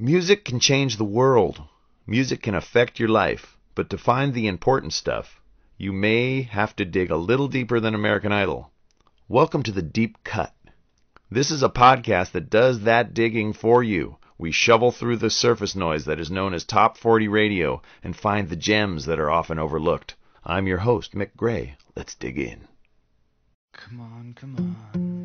Music can change the world. Music can affect your life. But to find the important stuff, you may have to dig a little deeper than American Idol. Welcome to The Deep Cut. This is a podcast that does that digging for you. We shovel through the surface noise that is known as Top 40 Radio and find the gems that are often overlooked. I'm your host, Mick Gray. Let's dig in. Come on, come on.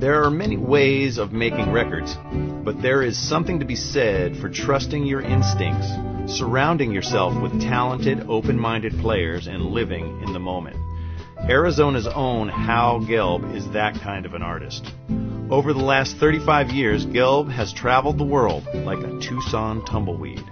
There are many ways of making records, but there is something to be said for trusting your instincts, surrounding yourself with talented, open-minded players, and living in the moment. Arizona's own Howe Gelb is that kind of an artist. Over the last 35 years, Gelb has traveled the world like a Tucson tumbleweed,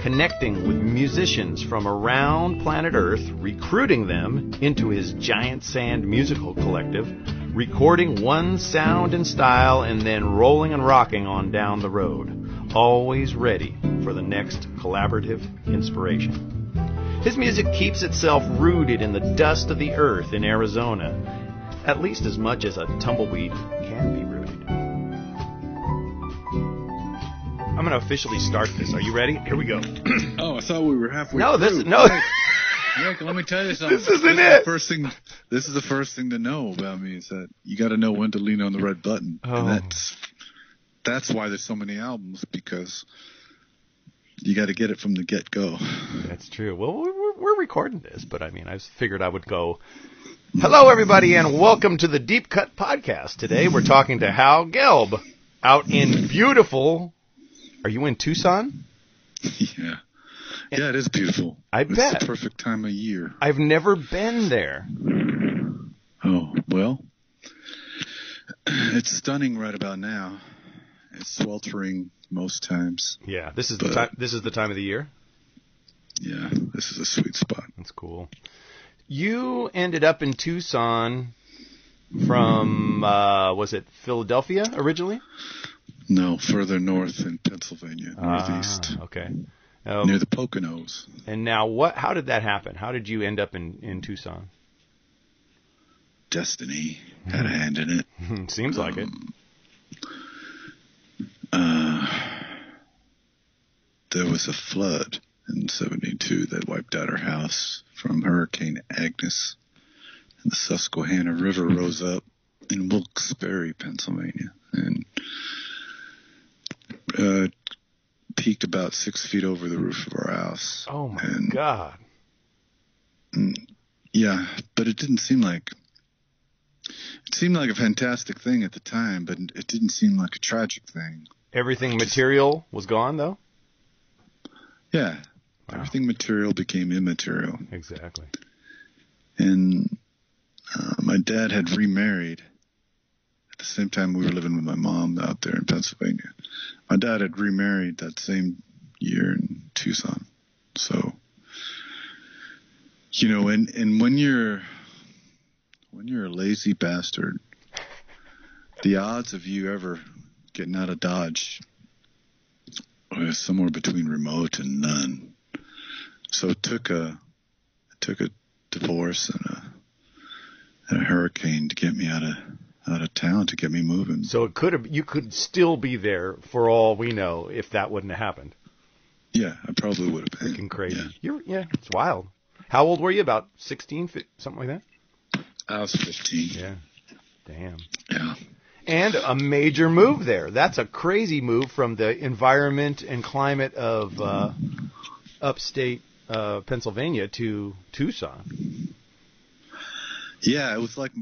connecting with musicians from around planet Earth, recruiting them into his Giant Sand musical collective, recording one sound and style, and then rolling and rocking on down the road, always ready for the next collaborative inspiration. His music keeps itself rooted in the dust of the earth in Arizona, at least as much as a tumbleweed can be rooted. I'm going to officially start this. Are you ready? Here we go. Oh, I thought we were halfway No, through. Rick, let me tell you something. This isn't it. This is the first thing to know about me is that you got to know when to lean on the red button. Oh. And that's why there's so many albums, because you got to get it from the get-go. That's true. Well, we're recording this, but I mean, I figured I would go. Hello, everybody, and welcome to the Deep Cut Podcast. Today, we're talking to Howe Gelb out in beautiful. Are you in Tucson? Yeah. Yeah, it is beautiful. I bet. It's the perfect time of year. I've never been there. Oh, well, it's stunning right about now. It's sweltering most times. Yeah, this is the time. This is the time of the year. Yeah, this is a sweet spot. That's cool. You ended up in Tucson from was it Philadelphia originally? No, further north in Pennsylvania, northeast. Okay. Near the Poconos. And now, how did that happen? How did you end up in Tucson? Destiny had a hand in it. Seems like it. There was a flood in '72 that wiped out our house from Hurricane Agnes, and the Susquehanna River rose up in Wilkes-Barre, Pennsylvania, and peaked about 6 feet over the roof of our house. Oh my God! Yeah, but it didn't seem like. It seemed like a fantastic thing at the time, but it didn't seem like a tragic thing. Everything material was gone, though? Yeah. Wow. Everything material became immaterial. Exactly. And my dad had remarried at the same time we were living with my mom out there in Pennsylvania. My dad had remarried that same year in Tucson. So, you know, and when you're a lazy bastard, the odds of you ever getting out of Dodge was somewhere between remote and none. So it took a divorce and a hurricane to get me out of town, to get me moving. So you could still be there for all we know if that wouldn't have happened. Yeah, I probably would have been. Freaking crazy. Yeah, it's wild. How old were you? About 16, something like that? I was 15. Yeah. Damn. Yeah. And a major move there. That's a crazy move from the environment and climate of upstate Pennsylvania to Tucson. Yeah, it was like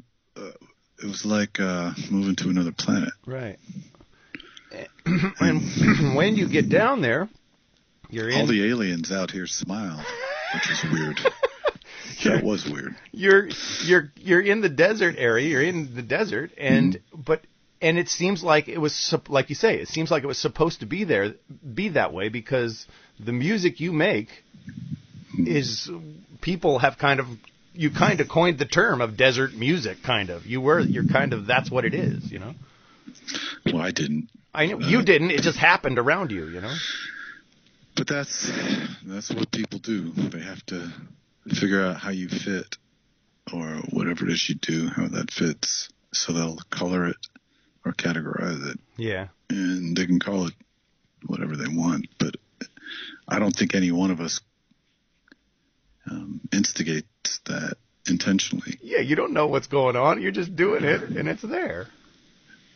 moving to another planet. Right. And when you get down there, you're in. All the aliens out here smiled, which was weird. That was weird. You're in the desert area. You're in the desert, and it seems like it was, like you say, it seems like it was supposed to be that way, because the music you make is, people have you kind of coined the term of desert music, kind of. You're kind of, that's what it is, you know. Well, I didn't. I know you didn't. It just happened around you, you know. But that's what people do. They have to figure out how you fit, or whatever it is you do, how that fits, so they'll color it or categorize it. Yeah. And they can call it whatever they want, but I don't think any one of us instigates that intentionally. Yeah, you don't know what's going on. You're just doing it, and it's there.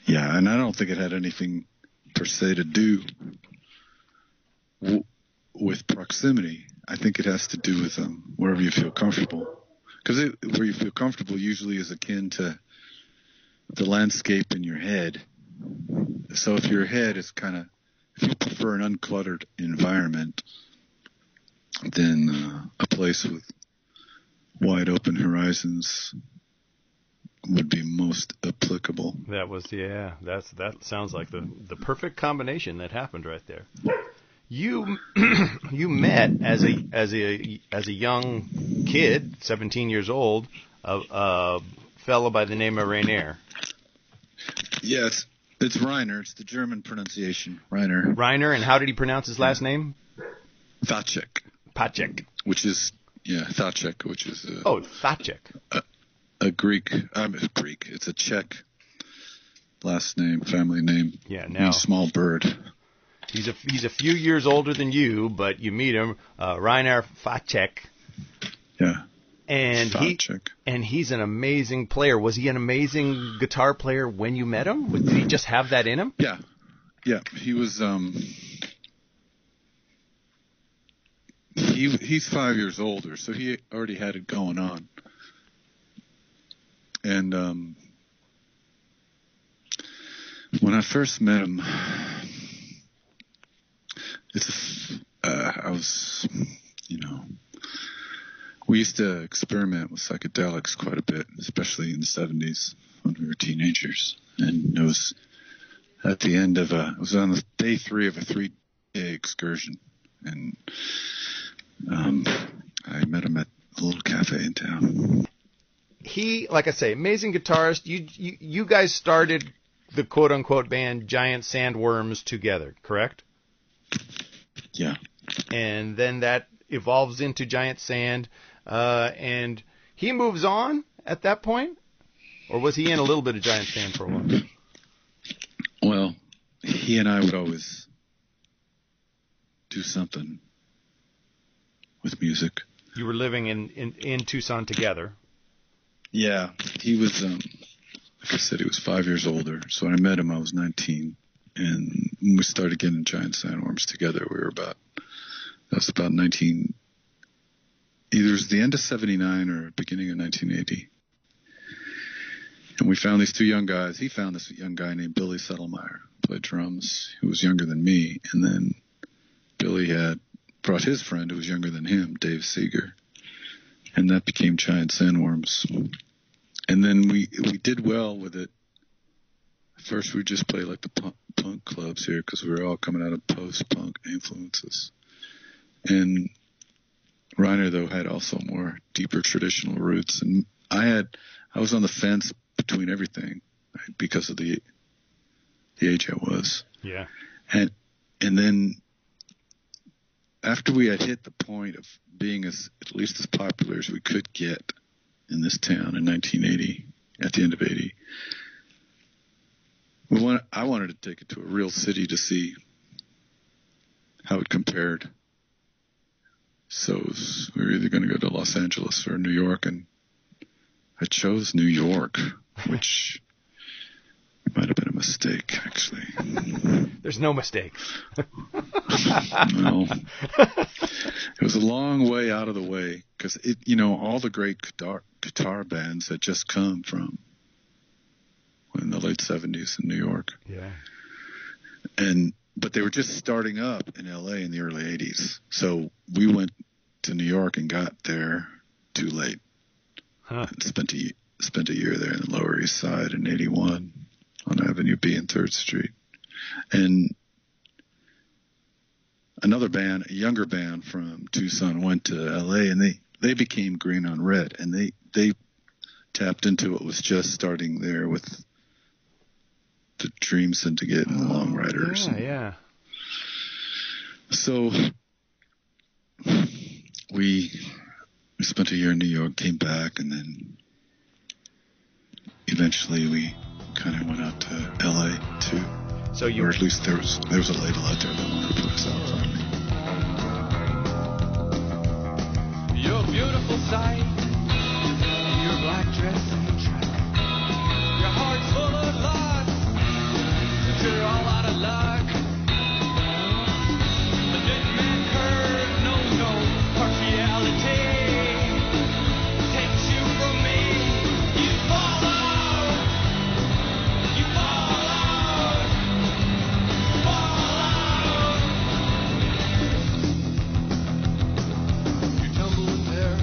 Yeah, and I don't think it had anything per se to do with proximity. I think it has to do with wherever you feel comfortable. Because where you feel comfortable usually is akin to the landscape in your head. So if your head is if you prefer an uncluttered environment, then a place with wide open horizons would be most applicable. That sounds like the perfect combination that happened right there. You met as a young kid, 17 years old, a fellow by the name of Rainer. Yeah, it's Rainer. It's the German pronunciation, Rainer. Rainer, and how did he pronounce his last name? Vacek. Pacek. Which is Yeah, Thacek, which is Thacek. A Greek. Greek. It's a Czech last name, family name. Yeah, now means small bird. He's a few years older than you, but you meet him, Rainer Thacek. Yeah. And he's an amazing player. Was he an amazing guitar player when you met him? Did he just have that in him? Yeah. Yeah, he was he's 5 years older, so he already had it going on. And when I first met him, I was, we used to experiment with psychedelics quite a bit, especially in the 70s when we were teenagers. And it was at the end of it was on the day 3 of a 3-day excursion. And I met him at a little cafe in town. He, like I say, amazing guitarist. You guys started the quote-unquote band Giant Sandworms together, correct? Yeah. And then that evolves into Giant Sand, and he moves on at that point? Or was he in a little bit of Giant Sand for a while? Well, he and I would always do something with music. You were living in Tucson together. Yeah, he was, like I said, he was 5 years older. So when I met him, I was 19. And when we started getting Giant Sandworms together, that was about either it was the end of 79 or beginning of 1980. And we found these two young guys. He found this young guy named Billy Settlemeyer, who played drums, who was younger than me. And then Billy had brought his friend who was younger than him, Dave Seeger. And that became Giant Sandworms. And then we did well with it. First, we just played like the punk clubs here because we were all coming out of post-punk influences. And Rainer, though, had also more deeper traditional roots. And I was on the fence between everything, right, because of the age I was. Yeah. And then after we had hit the point of being at least as popular as we could get in this town in 1980, at the end of 80, I wanted to take it to a real city to see how it compared. So we were either going to go to Los Angeles or New York, and I chose New York, which might have been a mistake, actually. There's no mistake. No. It was a long way out of the way because all the great guitar bands had just come from in the late 70s in New York. Yeah. But they were just starting up in LA in the early 80s. So we went to New York and got there too late. Huh. And spent a year there in the Lower East Side in 81 on Avenue B and 3rd Street. And another band, a younger band from Tucson, went to LA, and they became Green on Red, and they tapped into what was just starting there with the Dream Syndicate and the Long Riders. Yeah. So we spent a year in New York, came back, and then eventually we kind of went out to LA too. So or at least there was a label out there that wanted to put us out finally. You're a beautiful sight. Your black dress and the track. Your heart's full of lust. You're all out of luck. The dead man curve knows no partiality. Takes you from me. You fall out. You fall out. Fall out. You're tumbling there.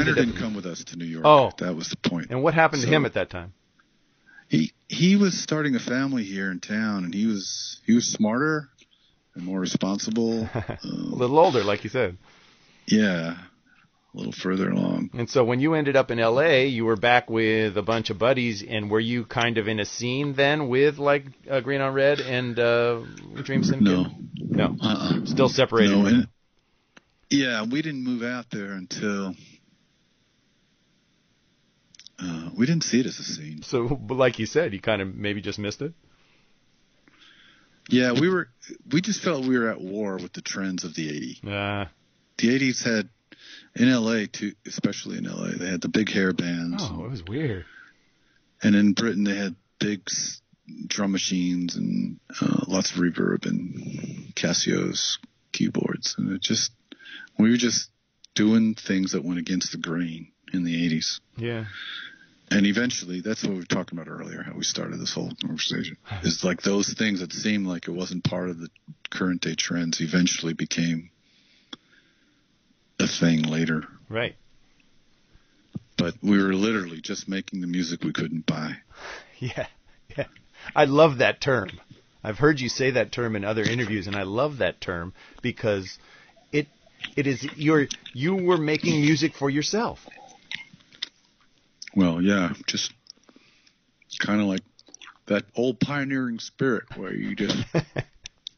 Reiner didn't come with us to New York. Oh. That was the point. And what happened to him at that time? He was starting a family here in town, and he was smarter and more responsible. A little older, like you said. Yeah, a little further along. And so when you ended up in L.A., you were back with a bunch of buddies, and were you kind of in a scene then with, like, Green on Red and Dream Syndicate? No. Still separated? No, yeah, we didn't move out there until... we didn't see it as a scene. So, but like you said, you kind of maybe just missed it? Yeah, we just felt we were at war with the trends of the 80s. The 80s had, in LA too, especially in LA, they had the big hair bands. Oh, it was weird. And in Britain, they had big drum machines and lots of reverb and Casio's keyboards. And we were just doing things that went against the grain in the 80s. Yeah. And eventually, that's what we were talking about earlier, how we started this whole conversation. Is like those things that seemed like it wasn't part of the current day trends eventually became a thing later. Right. But we were literally just making the music we couldn't buy. Yeah. I love that term. I've heard you say that term in other interviews, and I love that term because it is you were making music for yourself. Well, yeah, just kind of like that old pioneering spirit where you just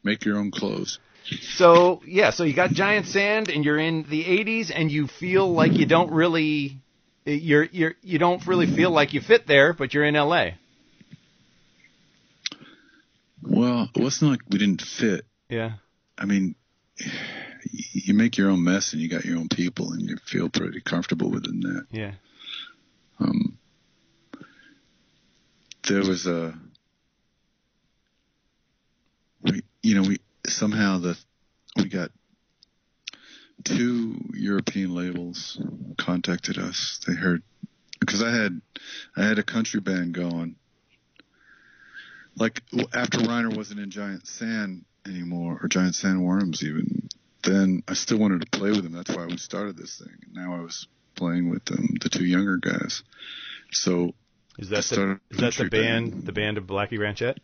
make your own clothes. So you got Giant Sand, and you're in the 80s, and you feel like you don't really feel like you fit there, but you're in LA. Well, it wasn't like we didn't fit. Yeah. I mean, you make your own mess, and you got your own people, and you feel pretty comfortable within that. Yeah. There was we got 2 European labels contacted us. They heard, because I had a country band going. Like after Reiner wasn't in Giant Sand anymore, or Giant Sandworms even, then I still wanted to play with them. That's why we started this thing. And now I was playing with the 2 younger guys. So is that the band of Blackie Ranchette?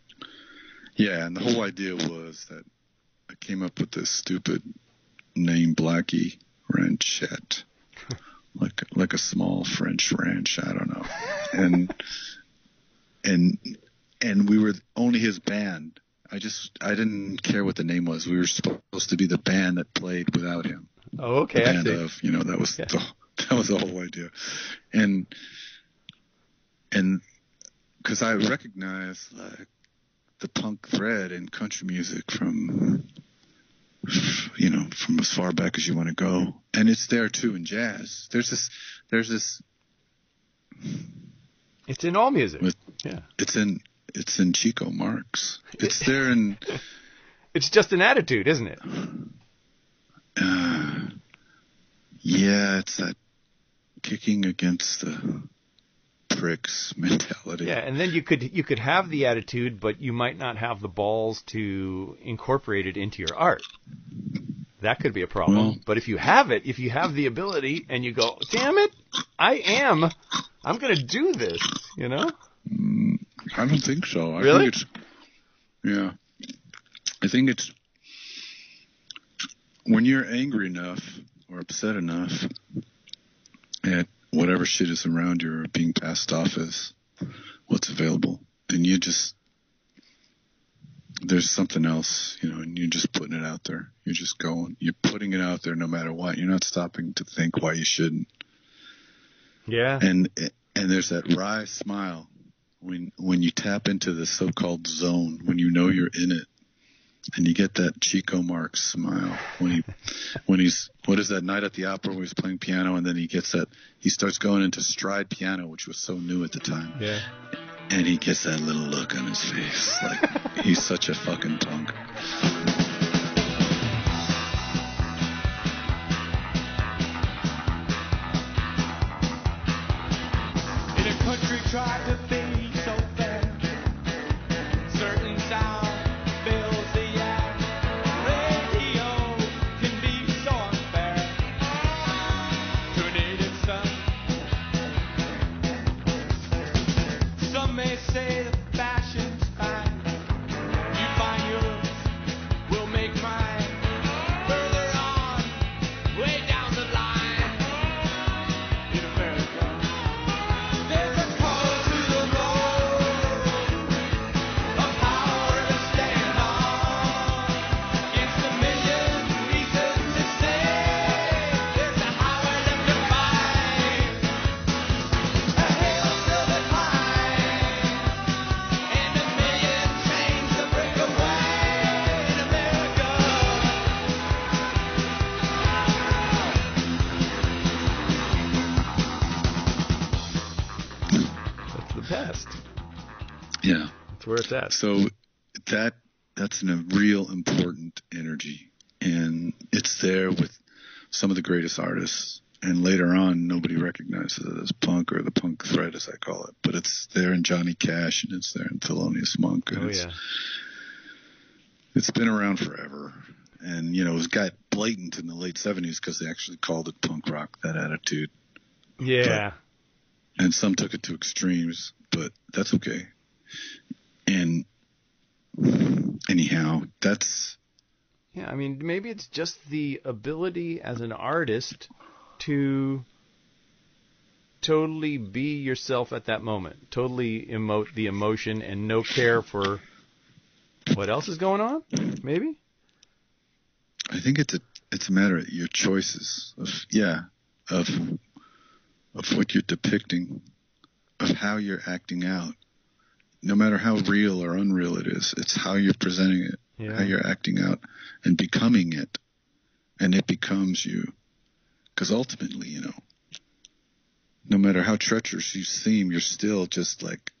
Yeah, and the whole idea was that I came up with this stupid name, Blackie Ranchette, like a small French ranch. I don't know, and we were only his band. I didn't care what the name was. We were supposed to be the band that played without him. Oh, okay. The band of, that was that was the whole idea, and because I recognize like the punk thread in country music from as far back as you want to go, and it's there too in jazz. There's this. It's in all music. Yeah. It's in Chico Marx. It's there in. It's just an attitude, isn't it? Yeah, it's that kicking against the pricks mentality. Yeah, and then you could have the attitude, but you might not have the balls to incorporate it into your art. That could be a problem. Well, but if you have the ability, and you go, damn it, I'm going to do this, I don't think so. Really? I think it's when you're angry enough or upset enough at whatever shit is around you or being passed off as what's available, and there's something else, and you're just putting it out there. You're just going. You're putting it out there no matter what. You're not stopping to think why you shouldn't. Yeah. And there's that wry smile when you tap into the so-called zone, when you know you're in it, and you get that Chico Marx smile when he's what is that Night at the Opera where he's playing piano, and then he starts going into stride piano, which was so new at the time. Yeah. And he gets that little look on his face, like he's such a fucking punk. In a country tried to be so fair, certain sound fills the air. Radio can be so unfair to a native son. where it's at. So that's a real important energy, and it's there with some of the greatest artists. And later on, nobody recognizes it as punk, or the punk thread, as I call it. But it's there in Johnny Cash, and it's there in Thelonious Monk. And it's been around forever. And, it was got blatant in the late 70s because they actually called it punk rock, that attitude. Yeah. And some took it to extremes, but that's okay. And anyhow, that's... Yeah, I mean, maybe it's just the ability as an artist to totally be yourself at that moment, totally emote the emotion and no care for what else is going on, maybe? I think it's a matter of your choices of what you're depicting, of how you're acting out. No matter how real or unreal it is, it's how you're presenting it, how you're acting out and becoming it, and it becomes you. Because ultimately, no matter how treacherous you seem, you're still just like,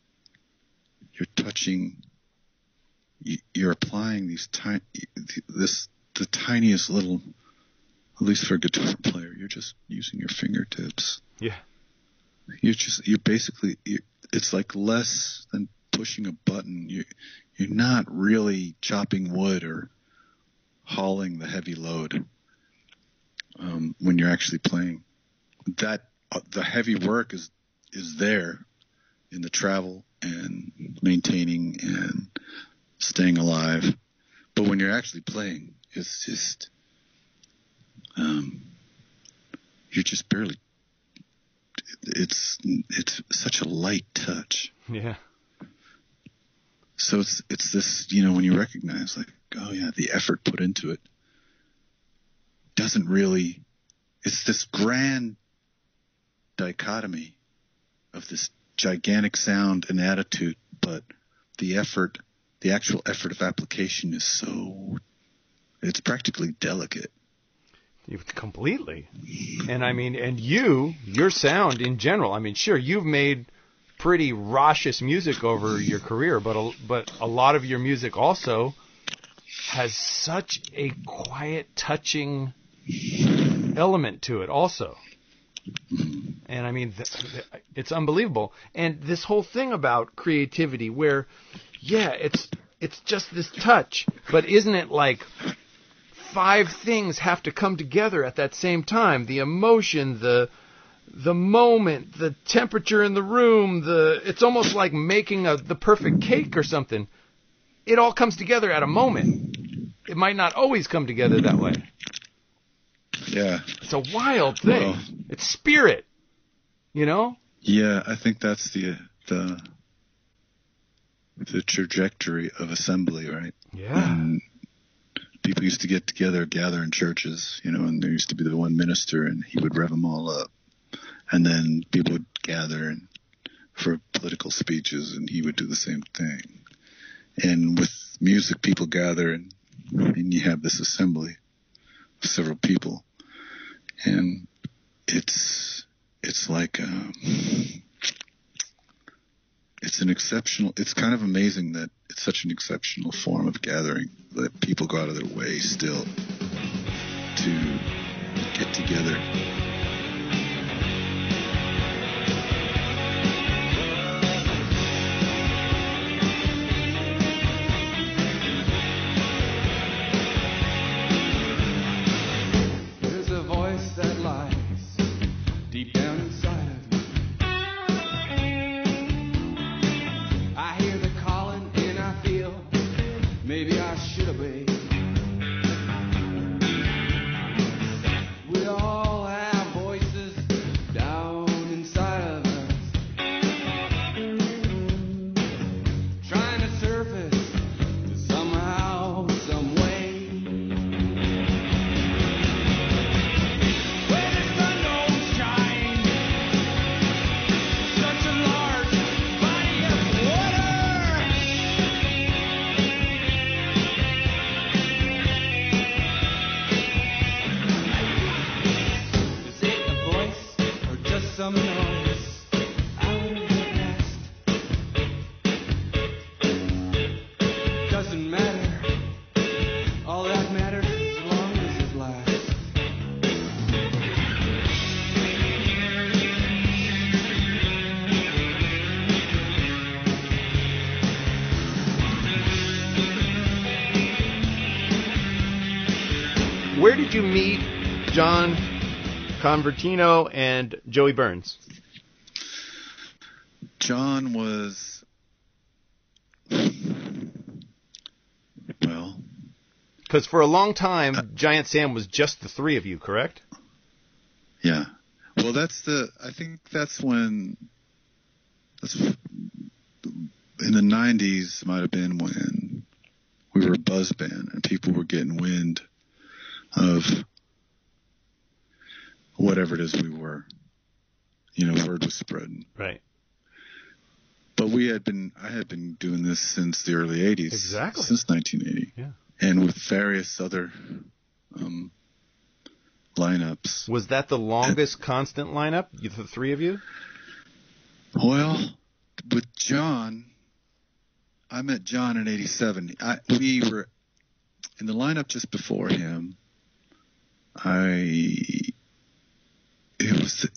you're touching, you're applying the tiniest little, at least for a guitar player, you're just using your fingertips. Yeah. It's like less than pushing a button. You're not really chopping wood or hauling the heavy load when you're actually playing. That the heavy work is there in the travel and maintaining and staying alive. But when you're actually playing, it's just you're just barely. It's such a light touch. Yeah. So it's this, when you recognize, like, oh yeah, the effort put into it doesn't really. It's this grand dichotomy of this gigantic sound and attitude, but the actual effort of application is it's practically delicate. Completely. And I mean, and your sound in general, I mean, sure, you've made pretty raucous music over your career, but a lot of your music also has such a quiet, touching element to it also. And I mean, it's unbelievable. And this whole thing about creativity where, it's just this touch, but isn't it like 5 things have to come together at that same time? The emotion, the moment, the temperature in the room, it's almost like making the perfect cake or something. It all comes together at a moment. It might not always come together that way. Yeah. It's a wild thing. Well, it's spirit, Yeah, I think that's the trajectory of assembly, right? Yeah. And people used to gather in churches, and there used to be the one minister, and he would rev them all up. And then people would gather for political speeches, and he would do the same thing. And with music, people gather, and you have this assembly of several people. And it's like it's kind of amazing that it's such an exceptional form of gathering that people go out of their way still to get together. There's a voice that lies deep down inside of me. I hear the calling and I feel maybe I should obey. We all have voices down inside of us, trying to surface somehow, some way. Where the sun don't shine, such a large body of water. Where did you meet John Convertino and Joey Burns? John was, well... Because for a long time, Giant Sam was just the three of you, correct? Yeah. Well, I think that's when, in the 90s might have been when we were a buzz band and people were getting wind of whatever it is we were. Word was spreading. Right. But I had been doing this since the early 80s. Exactly. Since 1980. Yeah. And with various other lineups. Was that the longest constant lineup, the three of you? Well, with John, I met John in 87. We were in the lineup just before him. It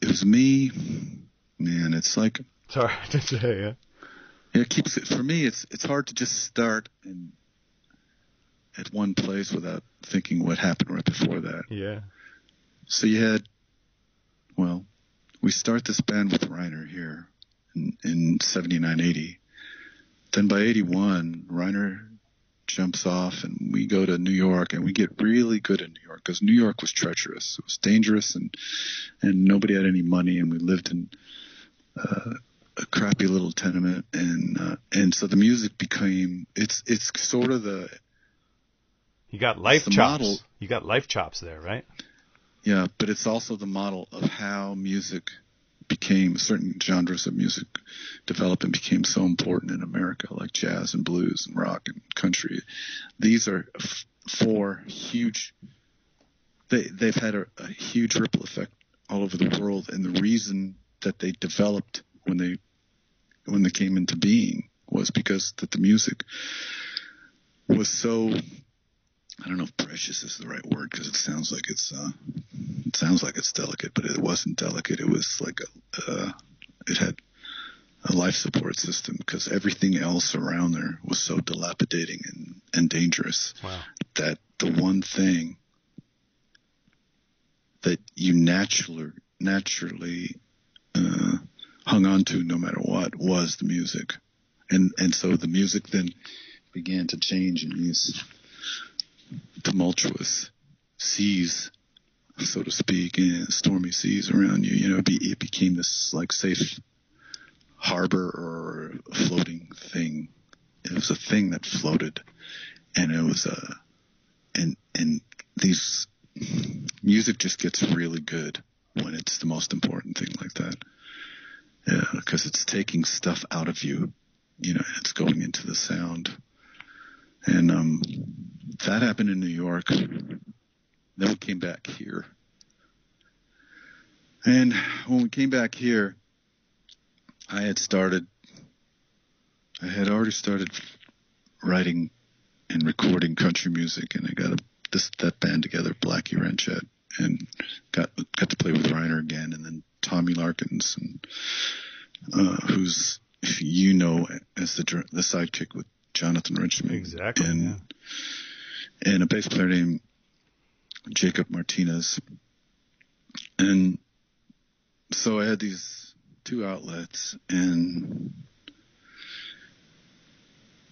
was me. Man, it's like... It's hard to say, yeah. It keeps it, for me, it's hard to just start at one place without thinking what happened right before that. Yeah. So we start this band with Reiner here in 79, 80. Then by 81, Reiner jumps off and we go to New York and we get really good in New York because New York was treacherous. It was dangerous and nobody had any money and we lived in a crappy little tenement and so the music became, it's sort of You got life chops. Model. You got life chops there, right? Yeah, but it's also the model of how music became, certain genres of music developed and became so important in America, like jazz and blues and rock and country. These are four huge, they've had a huge ripple effect all over the world, and the reason that they developed when they came into being was because that the music was so, I don't know if precious is the right word because it sounds like it's delicate, but it wasn't delicate. It was like it had a life support system because everything else around there was so dilapidating and dangerous. Wow. That the one thing that you naturally hung on to no matter what was the music, and so the music then began to change in these tumultuous seas, so to speak, stormy seas around you. It became this like safe harbor or a floating thing. It was a thing that floated, and it was and these music just gets really good when it's the most important thing like that. Yeah, because it's taking stuff out of you, it's going into the sound. And that happened in New York. Then we came back here. And when we came back here, I had already started writing and recording country music, and I got that band together, Blackie Ranchet, and got to play with Reiner again, and then Tommy Larkins, and who's as the sidekick with Jonathan Richmond. Exactly. And a bass player named Jacob Martinez. And so I had these two outlets, and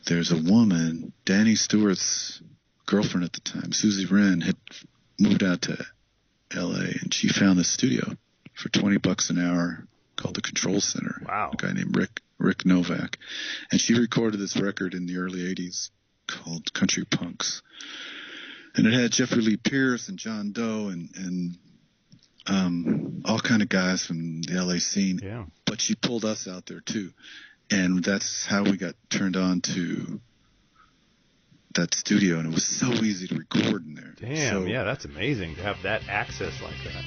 there's a woman, Danny Stewart's girlfriend at the time, Susie Wren, had moved out to L.A., and she found this studio for $20 an hour called the Control Center. Wow. A guy named Rick Novak. And she recorded this record in the early 80s called Country Punks. And it had Jeffrey Lee Pierce and John Doe and all kind of guys from the LA scene. Yeah. But she pulled us out there too. And that's how we got turned on to that studio, and it was so easy to record in there. Damn, yeah, that's amazing to have that access like that.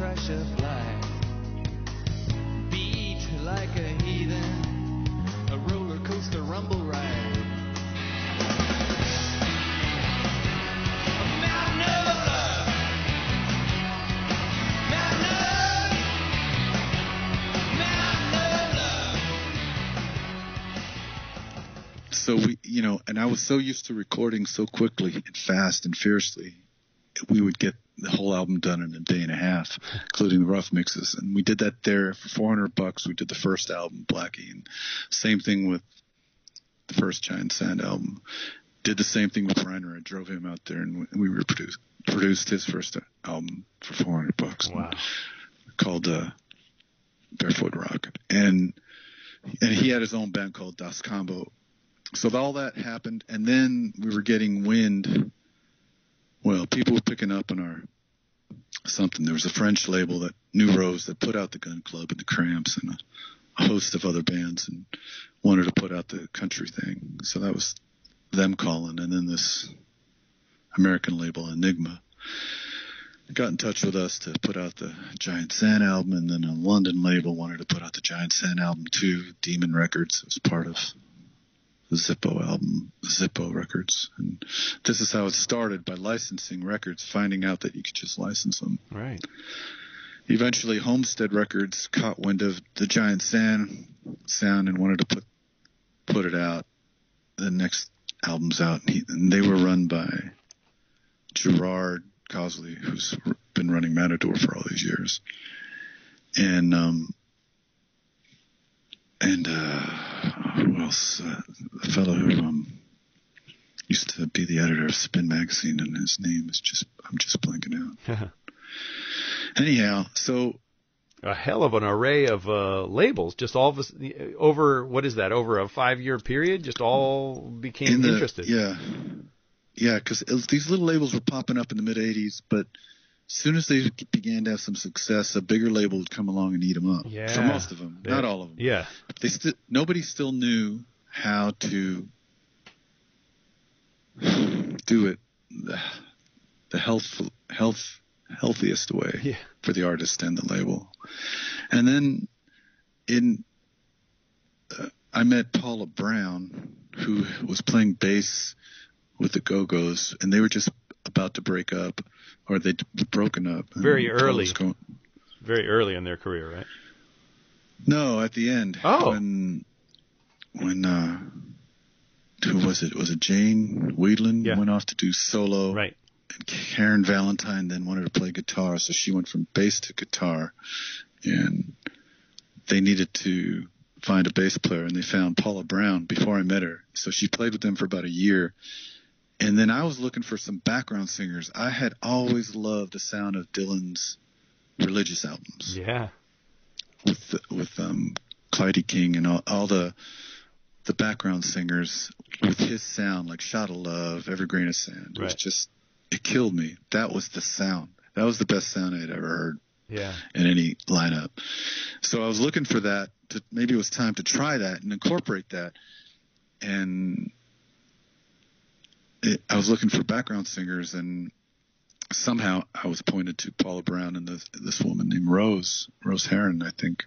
crush of life. Beat like a heathen, a roller coaster rumble ride. A mountain of love. Mountain of love. So we, and I was so used to recording so quickly and fast and fiercely, we would get the whole album done in a day and a half, including the rough mixes. And we did that there for $400. We did the first album, Blackie, and same thing with the first Giant Sand album. Did the same thing with Reiner. I drove him out there, and we produced his first album for $400. Wow. Called Barefoot Rock, and he had his own band called Das Combo. So all that happened, and then we were getting wind. Well, people were picking up on something. There was a French label, that New Rose, that put out the Gun Club and the Cramps and a host of other bands, and wanted to put out the country thing. So that was them calling. And then this American label, Enigma, got in touch with us to put out the Giant Sand album. And then a London label wanted to put out the Giant Sand album too, Demon Records. It was part of the Zippo album, Zippo Records. And this is how it started, by licensing records, finding out that you could just license them. Right. Eventually, Homestead Records caught wind of the Giant Sand sound and wanted to put it out. The next album's out, and they were run by Gerard Cosley, who's been running Matador for all these years. And who else? A fellow who used to be the editor of Spin Magazine, and his name is I'm just blanking out. Anyhow, so a hell of an array of labels, just all of us over, what is that, over a 5-year period, just all became interested. Yeah, because these little labels were popping up in the mid-'80s, but as soon as they began to have some success, a bigger label would come along and eat them up. Yeah. For most of them, not all of them. Yeah. Nobody still knew how to do it the healthiest way for the artist and the label. And then I met Paula Brown, who was playing bass with the Go-Go's, and they were just about to break up, or they'd broken up. Very early in their career, right? No, at the end. Oh. When who was it? Was it Jane Wheatland went off to do solo? Right. And Karen Valentine then wanted to play guitar, so she went from bass to guitar, and they needed to find a bass player, and they found Paula Brown before I met her. So she played with them for about a year. And then I was looking for some background singers. I had always loved the sound of Dylan's religious albums. Yeah. With Clyde King and all the background singers with his sound, like Shot of Love, Every Grain of Sand. It was just, it killed me. That was the sound. That was the best sound I had ever heard. Yeah. In any lineup. So I was looking for that. Maybe it was time to try that and incorporate that. And I was looking for background singers, and somehow I was pointed to Paula Brown and this woman named Rose Herron, I think.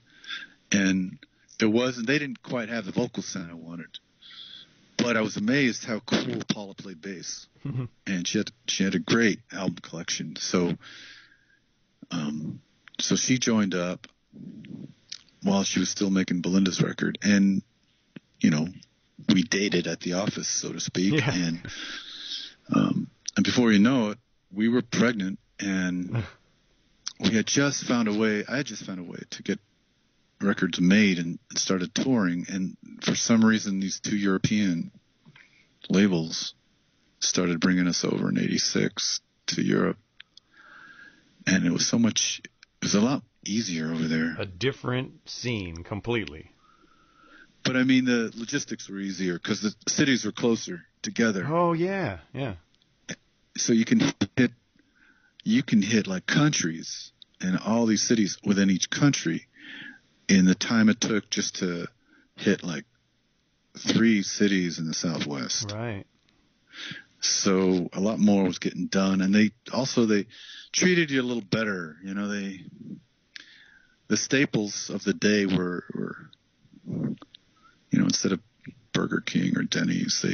And they didn't quite have the vocal sound I wanted. But I was amazed how cool Paula played bass. Mm-hmm. And she had a great album collection. So she joined up while she was still making Belinda's record, and we dated at the office, so to speak. Yeah. And before you know it, we were pregnant, and I had just found a way to get records made and started touring. And for some reason, these two European labels started bringing us over in '86 to Europe. And it was a lot easier over there. A different scene completely. But I mean, the logistics were easier because the cities were closer together. Oh yeah, yeah. So you can hit like countries and all these cities within each country in the time it took just to hit like 3 cities in the Southwest. Right. So a lot more was getting done, and they treated you a little better. You know, the staples of the day were instead of Burger King or Denny's,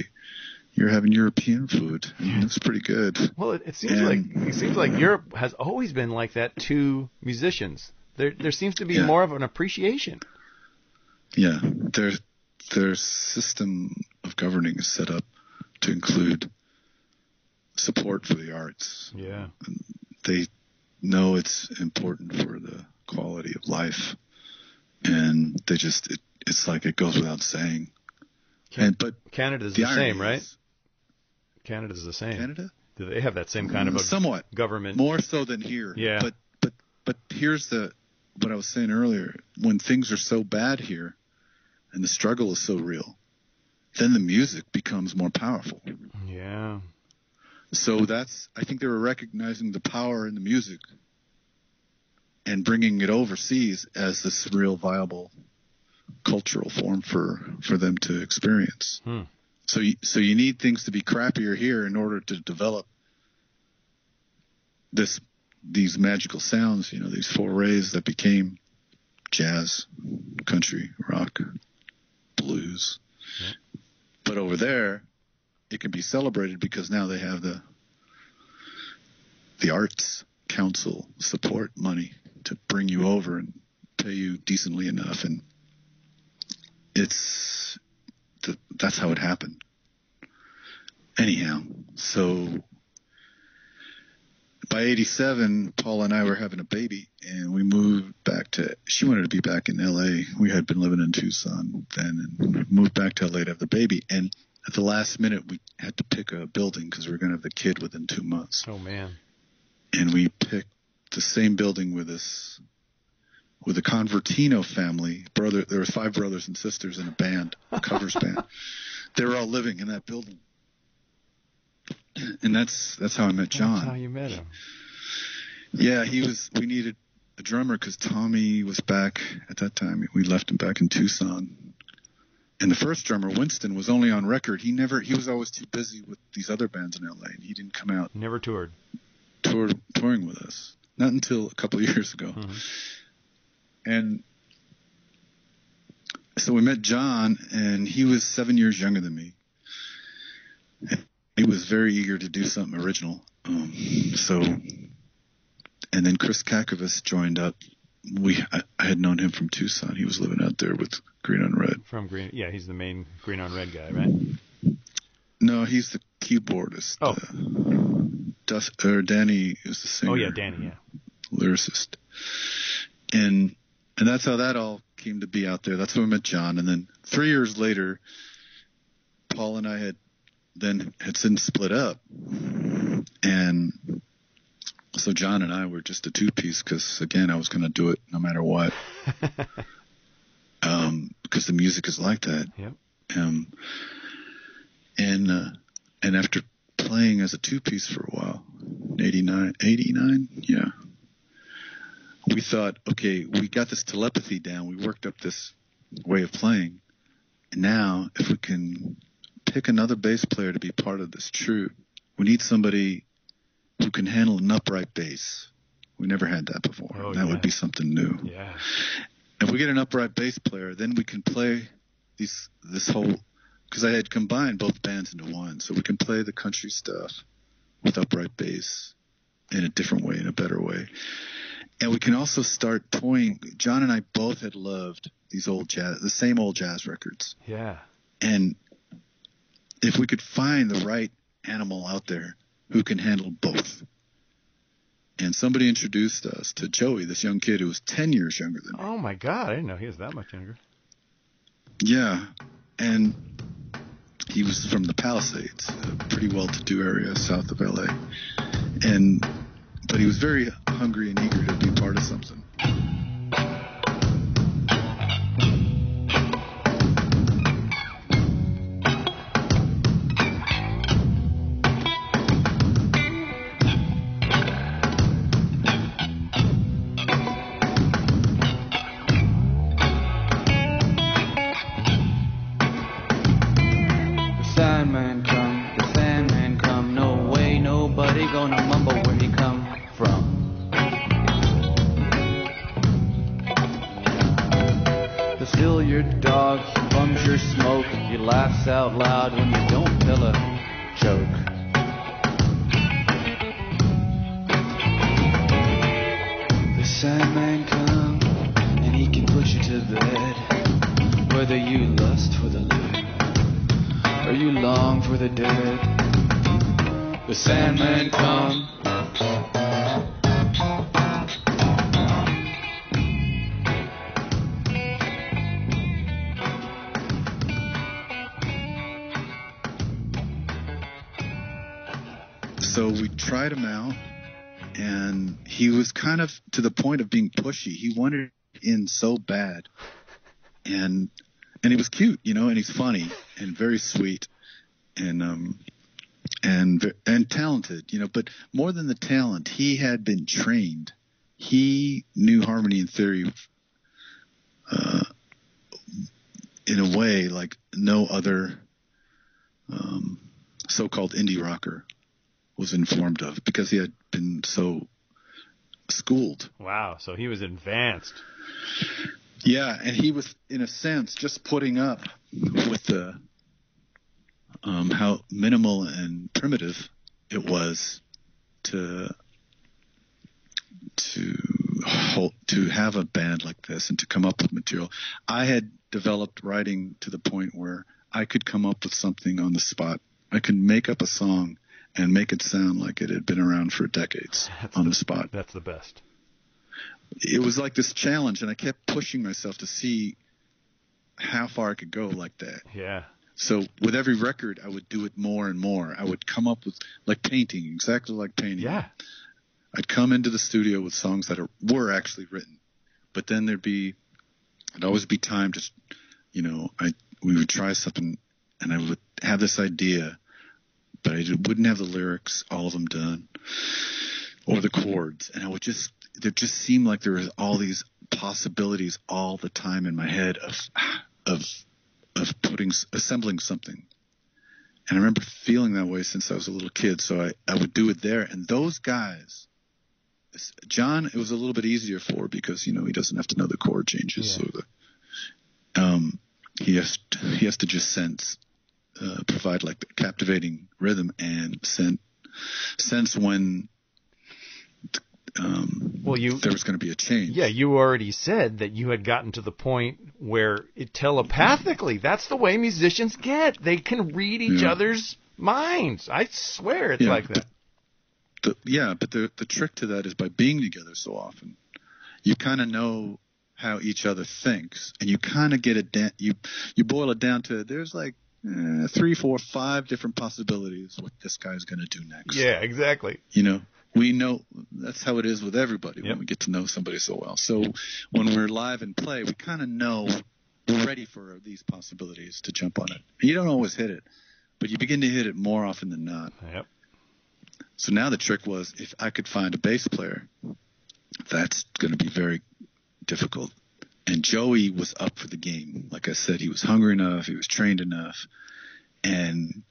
you're having European food, and it's pretty good. Well, it seems like Europe has always been like that to musicians. There seems to be more of an appreciation. Yeah, their system of governing is set up to include support for the arts. Yeah, and they know it's important for the quality of life, and they just it's like it goes without saying. But Canada's the same, right? Canada's the same. Canada? Do they have that same kind of a somewhat government? More so than here. Yeah. But here's what I was saying earlier. When things are so bad here, and the struggle is so real, then the music becomes more powerful. Yeah. So I think they were recognizing the power in the music and bringing it overseas as this real viable cultural form for them to experience. So you need things to be crappier here in order to develop these magical sounds, these forays that became jazz, country, rock, blues. Yeah. But over there, it can be celebrated because now they have the Arts Council support money to bring you over and pay you decently enough, and that's how it happened. Anyhow, so by 87, Paul and I were having a baby, and we moved back she wanted to be back in L.A. We had been living in Tucson then, and moved back to L.A. to have the baby. And at the last minute, we had to pick a building because we were going to have the kid within 2 months. Oh, man. And we picked the same building with the Convertino family. There were 5 brothers and sisters in a band, a covers band. They were all living in that building. And that's how I met John. That's how you met him. Yeah, we needed a drummer because Tommy was back at that time. We left him back in Tucson. And the first drummer, Winston, was only on record. He was always too busy with these other bands in LA, and he didn't come out. Never touring with us. Not until a couple of years ago. Mm-hmm. And so we met John, and he was 7 years younger than me. He was very eager to do something original. And then Chris Kakovas joined up. I had known him from Tucson. He was living out there with Green on Red. From Green, yeah, he's the main Green on Red guy, right? No, he's the keyboardist. Oh, Danny is the singer. Oh yeah, Danny, yeah, lyricist. And that's how that all came to be out there. That's when we met John. And then 3 years later, Paul and I had since split up, and so John and I were just a 2-piece because, again, I was going to do it no matter what, because the music is like that. Yep. And after playing as a 2-piece for a while, 89, yeah, we thought, okay, we got this telepathy down. We worked up this way of playing, and now if we can pick another bass player to be part of this troupe, we need somebody who can handle an upright bass. We never had that before. Oh, that would be something new. Yeah. If we get an upright bass player, then we can play this whole, because I had combined both bands into one, so we can play the country stuff with upright bass in a different way, in a better way. And we can also start toying. John and I both had loved the same old jazz records. Yeah. And if we could find the right animal out there who can handle both. And somebody introduced us to Joey, this young kid who was 10 years younger than me. Oh, my God. I didn't know he was that much younger. Yeah. And he was from the Palisades, a pretty well-to-do area south of L.A. But he was very hungry and eager to be part of something. The Sandman come, your dog, he bums your smoke, he laughs out loud when you don't tell a joke. The Sandman comes and he can put you to bed, whether you lust for the living or you long for the dead. The Sandman comes. So we tried him out, and he was kind of to the point of being pushy. He wanted in so bad, and he was cute, you know, and he's funny and very sweet, and talented, you know. But more than the talent, he had been trained. He knew harmony and theory in a way like no other so-called indie rocker was informed of, because he had been so schooled. Wow, so he was advanced. Yeah, and he was, in a sense, just putting up with the how minimal and primitive it was to have a band like this and to come up with material. I had developed writing to the point where I could come up with something on the spot. I could make up a song and make it sound like it had been around for decades on the spot. That's the best. It was like this challenge, and I kept pushing myself to see how far I could go like that. Yeah. So with every record, I would do it more and more. I would come up with, like painting, exactly like painting. Yeah. I'd come into the studio with songs that were actually written, but then there'd always be time to, you know, we would try something, and I would have this idea, but I wouldn't have the lyrics, all of them done, or the chords. And there just seemed like there was all these possibilities all the time in my head of assembling something. And I remember feeling that way since I was a little kid. So I would do it there. And those guys, John, it was a little bit easier for, because, you know, he doesn't have to know the chord changes. Yeah. So he has to just provide like the captivating rhythm and sense when there was going to be a change. Yeah, you already said that you had gotten to the point where telepathically, that's the way musicians get. They can read each other's minds. I swear it's like that. But the trick to that is by being together so often, you kind of know how each other thinks, and you kind of get it down. You boil it down to, there's like 3, 4, 5 different possibilities what this guy's going to do next. Yeah, exactly. You know, we know that's how it is with everybody when we get to know somebody so well. So when we're live and play, we kind of know we're ready for these possibilities to jump on it. And you don't always hit it, but you begin to hit it more often than not. Yep. So now the trick was, if I could find a bass player, that's going to be very difficult. And Joey was up for the game. Like I said, he was hungry enough, he was trained enough, and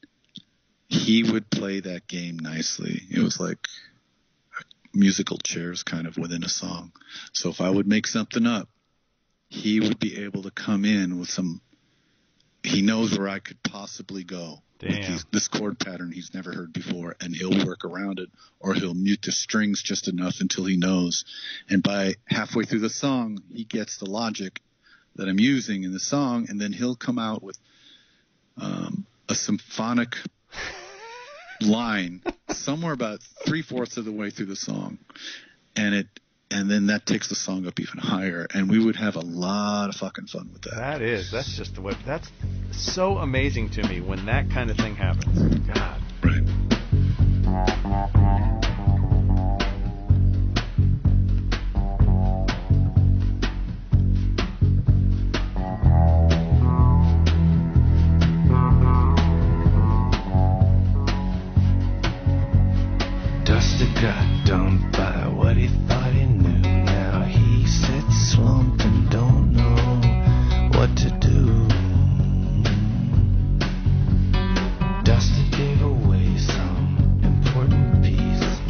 he would play that game nicely. It was like musical chairs kind of within a song. So if I would make something up, he would be able to come in with he knows where I could possibly go. Damn. With this chord pattern he's never heard before, and he'll work around it, or he'll mute the strings just enough until he knows. And by halfway through the song, he gets the logic that I'm using in the song, and then he'll come out with a symphonic line somewhere about 3/4 of the way through the song, and then that takes the song up even higher, and we would have a lot of fucking fun with that. That's just the way. That's so amazing to me when that kind of thing happens. God. Right. Dusty got dumped by what he thought he knew. Now he sits slumped and don't know what to do. Dusty gave away some important piece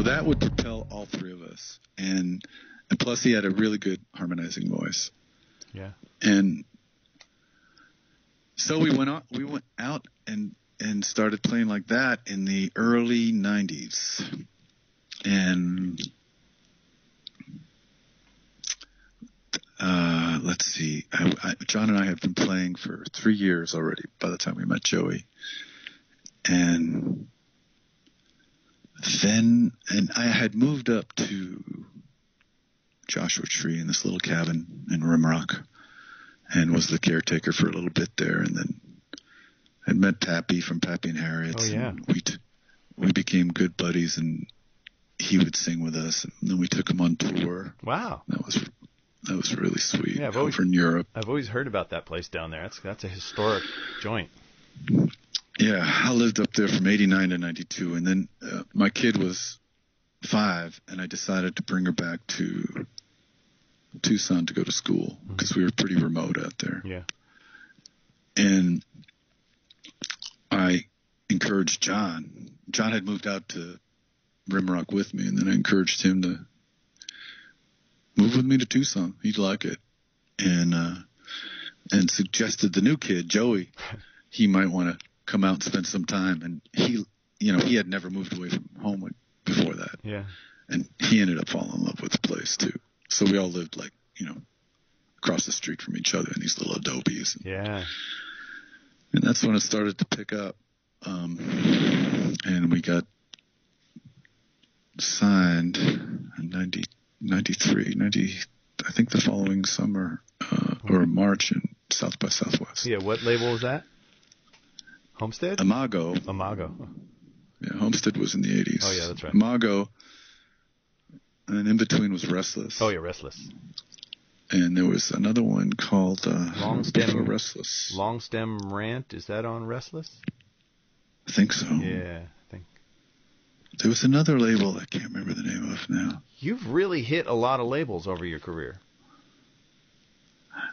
that would propel all three of us. And plus he had a really good harmonizing voice. Yeah. And so we went out and started playing like that in the early 90s. And let's see, John and I have been playing for 3 years already by the time we met Joey. And I had moved up to Joshua Tree in this little cabin in Rimrock and was the caretaker for a little bit there. And then I met Pappy from Pappy and Harriet's. Oh, yeah. And we became good buddies, and he would sing with us. And then we took him on tour. Wow. That was really sweet. Yeah, over in Europe. I've always heard about that place down there. That's a historic joint. Yeah, I lived up there from 89 to 92, and then my kid was 5, and I decided to bring her back to Tucson to go to school because we were pretty remote out there. Yeah. And I encouraged John. John had moved out to Rimrock with me, and then I encouraged him to move with me to Tucson. He'd like it. And suggested the new kid, Joey, he might want to come out and spend some time. And he had never moved away from home before that. Yeah. And he ended up falling in love with the place too. So we all lived across the street from each other in these little adobes. Yeah. And that's when it started to pick up. And we got signed in 93, I think the following summer, or March in South by Southwest. Yeah, what label was that? Homestead? Imago. Yeah, Homestead was in the 80s. Oh, yeah, that's right. Imago. And then in between was Restless. Oh, yeah, Restless. And there was another one called Long Stem Restless. Long Stem Rant. Is that on Restless? I think so. Yeah, I think. There was another label I can't remember the name of now. You've really hit a lot of labels over your career.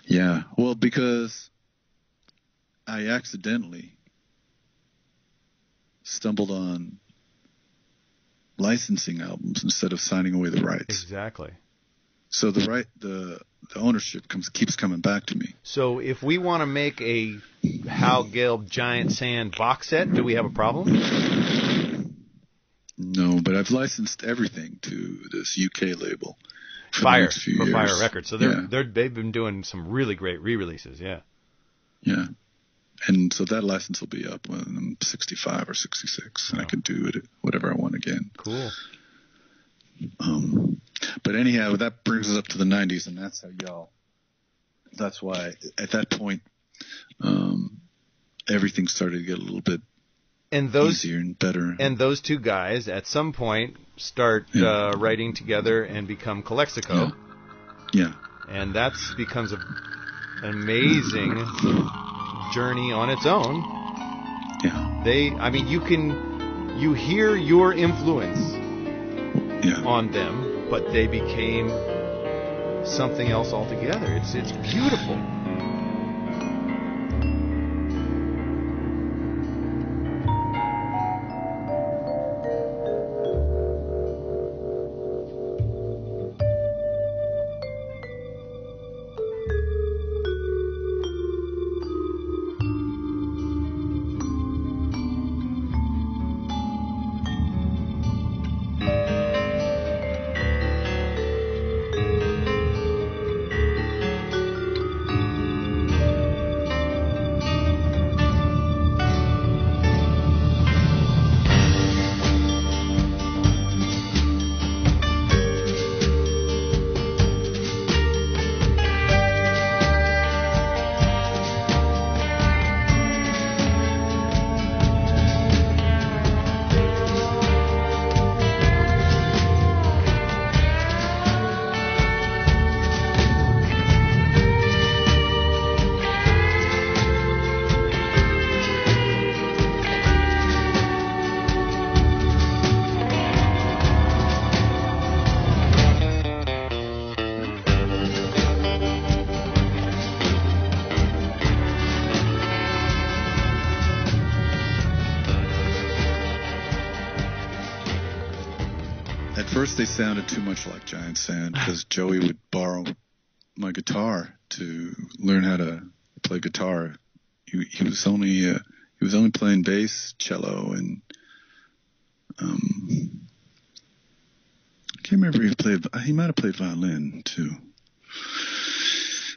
Yeah, well, because I accidentally stumbled on licensing albums instead of signing away the rights. Exactly. So the ownership keeps coming back to me. So if we want to make a Howe Gelb Giant Sand box set, do we have a problem? No, but I've licensed everything to this UK label for the Fire next few years. Fire Records. So they've been doing some really great re-releases. Yeah. Yeah. And so that license will be up when I'm 65 or 66, and I can do it whatever I want again. Cool. But anyhow, that brings us up to the 90s, and that's why at that point, everything started to get a little bit easier and better. And those two guys at some point start writing together and become Calexico. Yeah. And that becomes an amazing journey on its own. Yeah. You hear your influence yeah. on them, but they became something else altogether. It's beautiful. At first, they sounded too much like Giant Sand because Joey would borrow my guitar to learn how to play guitar. He was only playing bass, cello, and I can't remember he might have played violin too.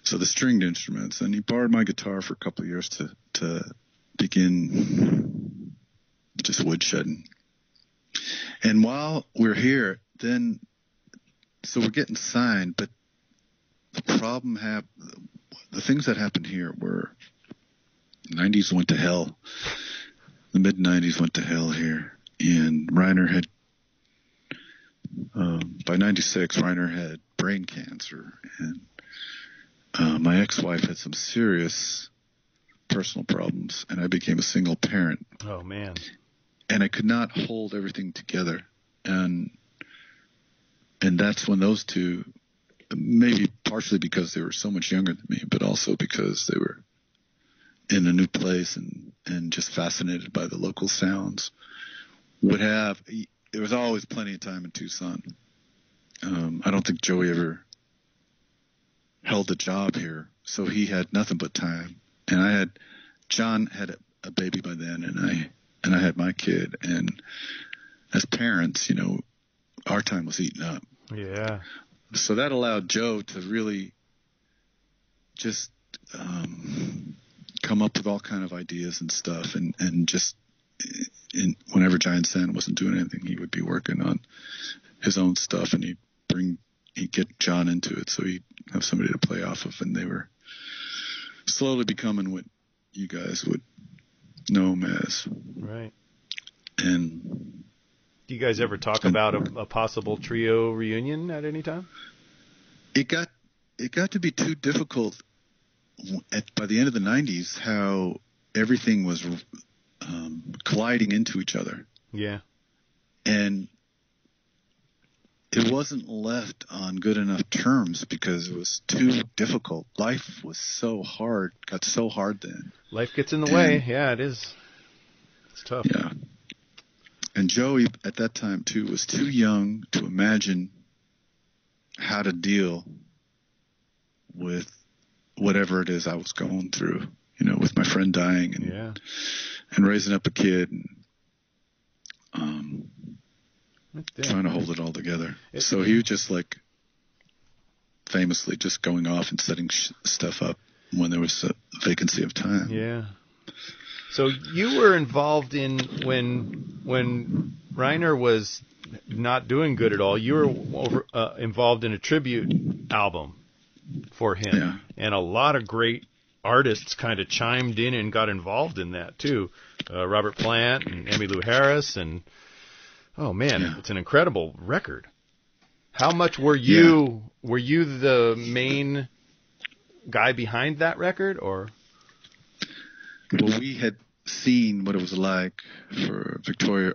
So the stringed instruments, and he borrowed my guitar for a couple of years to begin just woodshedding. And while we're here, so we're getting signed, but the things that happened here were the 90s went to hell. The mid 90s went to hell here, and Reiner had by 96 Reiner had brain cancer, and my ex-wife had some serious personal problems, and I became a single parent. Oh man. And I could not hold everything together, and that's when those two, maybe partially because they were so much younger than me, but also because they were in a new place and just fascinated by the local sounds, there was always plenty of time in Tucson. I don't think Joey ever held a job here, so he had nothing but time. And John had a baby by then, and I had my kid, and as parents, our time was eaten up. Yeah. So that allowed Joe to really just come up with all kind of ideas and stuff, and just whenever Giant Sand wasn't doing anything, he would be working on his own stuff, and he'd get John into it, so he'd have somebody to play off of, and they were slowly becoming what you guys would know him as. Right. And do you guys ever talk about a possible trio reunion at any time? It got to be too difficult by the end of the 90s, how everything was colliding into each other. Yeah. And it wasn't left on good enough terms because it was too difficult. Life was so hard, got so hard then. Life gets in the way. Yeah, it is. It's tough. Yeah. And Joey, at that time, too, was too young to imagine how to deal with whatever it is I was going through, with my friend dying and raising up a kid and trying to hold it all together. So he was just famously just going off and setting stuff up when there was a vacancy of time. Yeah. So you were involved in when Reiner was not doing good at all. You were involved in a tribute album for him, yeah. And a lot of great artists kind of chimed in and got involved in that too. Robert Plant and Emmylou Harris, and oh man, It's an incredible record. How much were you the main guy behind that record, or? Well, we had seen what it was like for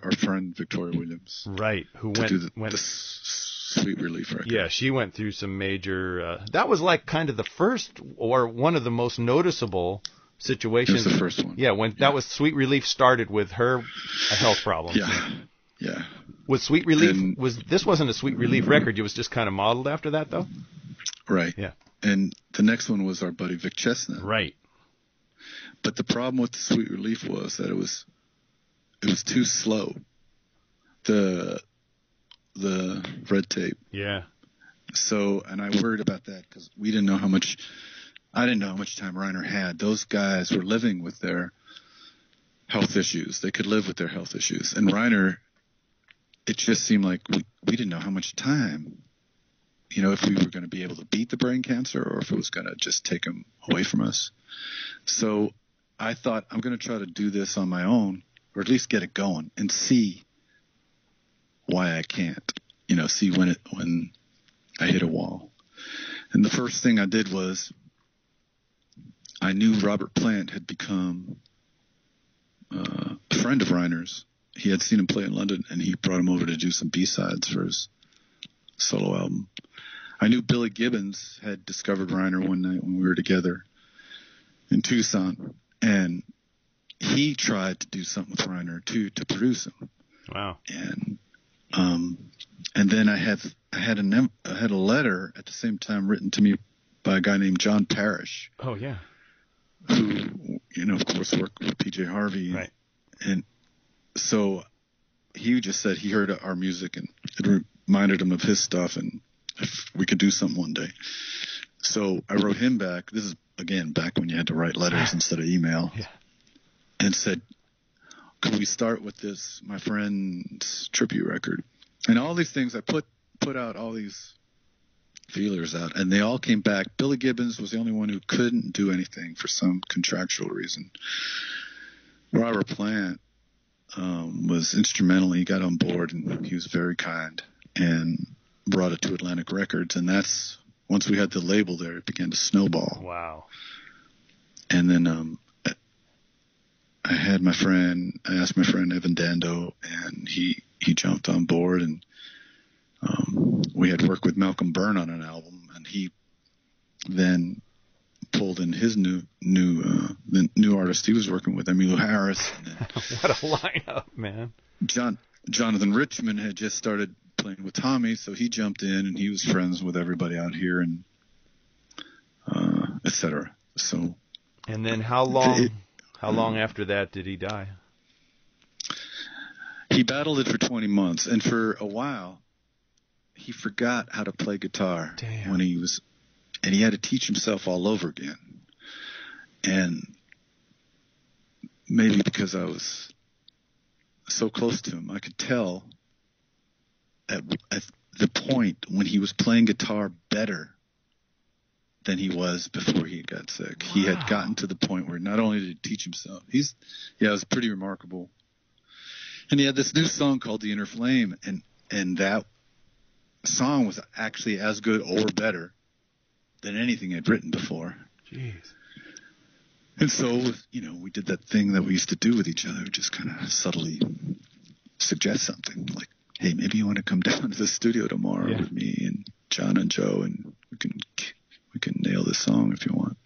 our friend Victoria Williams. Right, who went the Sweet Relief record. Yeah, she went through some major... that was like kind of the first, or one of the most noticeable situations. It was the first one. Yeah, that was Sweet Relief started with her health problems. Yeah. Was Sweet Relief... This wasn't a Sweet Relief record, it was just kind of modeled after that, though? Right. Yeah. And the next one was our buddy Vic Chestnut. Right. But the problem with the Sweet Relief was that it was too slow. The red tape. Yeah. So, and I worried about that because I didn't know how much time Reiner had. Those guys were living with their health issues. They could live with their health issues. And Reiner, it just seemed like we didn't know how much time, if we were going to be able to beat the brain cancer or if it was going to just take him away from us. So I thought, I'm going to try to do this on my own, or at least get it going and see why I can't, see when I hit a wall. And the first thing I did was I knew Robert Plant had become a friend of Reiner's. He had seen him play in London, and he brought him over to do some B-sides for his solo album. I knew Billy Gibbons had discovered Reiner one night when we were together in Tucson, and he tried to do something with Reiner too, to produce him. Wow. And And then I had a letter at the same time written to me by a guy named John Parrish. Oh yeah. Who, of course worked with PJ Harvey. Right. And so he just said he heard our music and it reminded him of his stuff and if we could do something one day. So I wrote him back. This is, again, back when you had to write letters instead of email. Yeah. And said, could we start with this, my friend's tribute record? And all these things, I put out all these feelers out, and they all came back. Billy Gibbons was the only one who couldn't do anything for some contractual reason. Robert Plant was instrumental. He got on board, and he was very kind, and brought it to Atlantic Records. And that's, once we had the label there, it began to snowball. Wow. And then I asked my friend Evan Dando, and he jumped on board, and we had worked with Malcolm Byrne on an album, and he then pulled in his the new artist he was working with, Emmylou Harris. What a lineup, man! Jonathan Richman had just started playing with Tommy, so he jumped in, and he was friends with everybody out here, and etc. So. And then how long after that did he die? He battled it for 20 months, and for a while, he forgot how to play guitar. Damn. And he had to teach himself all over again. And maybe because I was so close to him, I could tell at the point when he was playing guitar better than he was before he got sick. Wow. He had gotten to the point where not only did he teach himself, it was pretty remarkable. And he had this new song called The Inner Flame, and that song was actually as good or better than anything I'd written before. Jeez. And so, we did that thing that we used to do with each other, just kind of subtly suggest something like, hey, maybe you want to come down to the studio tomorrow with me and John and Joe, and we can nail this song if you want.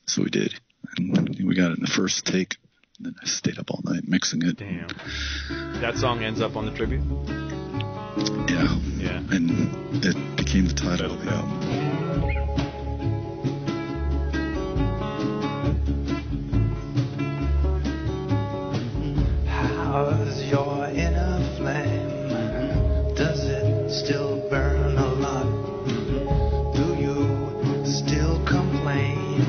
So we did. And we got it in the first take. And then I stayed up all night mixing it. Damn. That song ends up on the tribute? Yeah. Yeah. And it became the title of the album. How's your inner flame? Does it still burn a lot? Do you still complain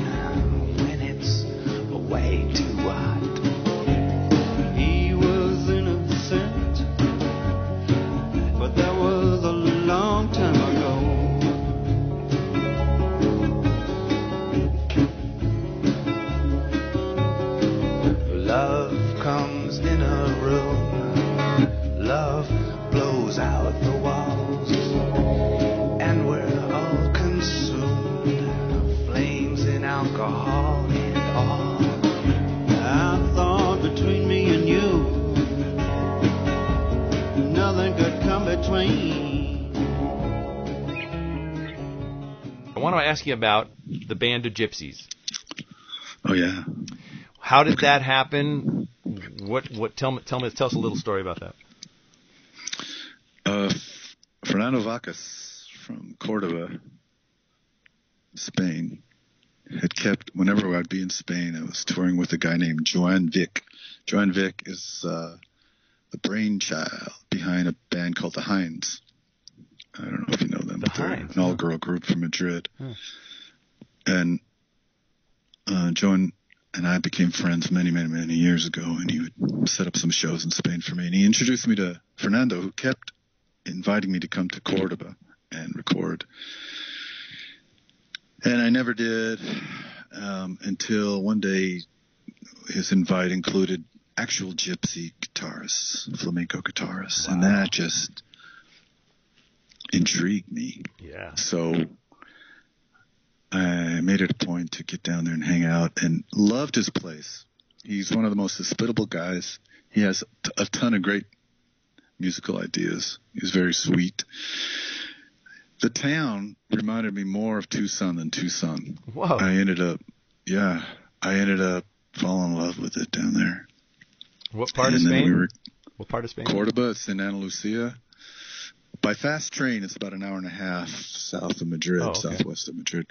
when it's way too hot? He was innocent, but that was a long time ago. Love comes in a room, love blows out the walls, and we're all consumed, flames in alcohol and all. I thought between me and you, nothing could come between. I want to ask you about the Band of Gypsies. Oh, yeah. How did that happen? Tell us a little story about that. Fernando Vacas from Cordoba, Spain, had kept, whenever I'd be in Spain, I was touring with a guy named Joan Vic. Joan Vic is the brainchild behind a band called the Hinds. I don't know if you know them, but they're an all-girl group from Madrid. Huh. And Joan and I became friends many, many, many years ago, and he would set up some shows in Spain for me. And he introduced me to Fernando, who kept inviting me to come to Cordoba and record. And I never did until one day his invite included actual gypsy guitarists, flamenco guitarists, and that just intrigued me. Yeah. So I made it a point to get down there and hang out, and loved his place. He's one of the most hospitable guys. He has a ton of great musical ideas. He's very sweet. The town reminded me more of Tucson than Tucson. Whoa. I ended up falling in love with it down there. What part of Spain? What part of Spain? Cordoba. It's in Ana Lucia. by fast train, it's about an hour and a half south of Madrid, southwest of Madrid.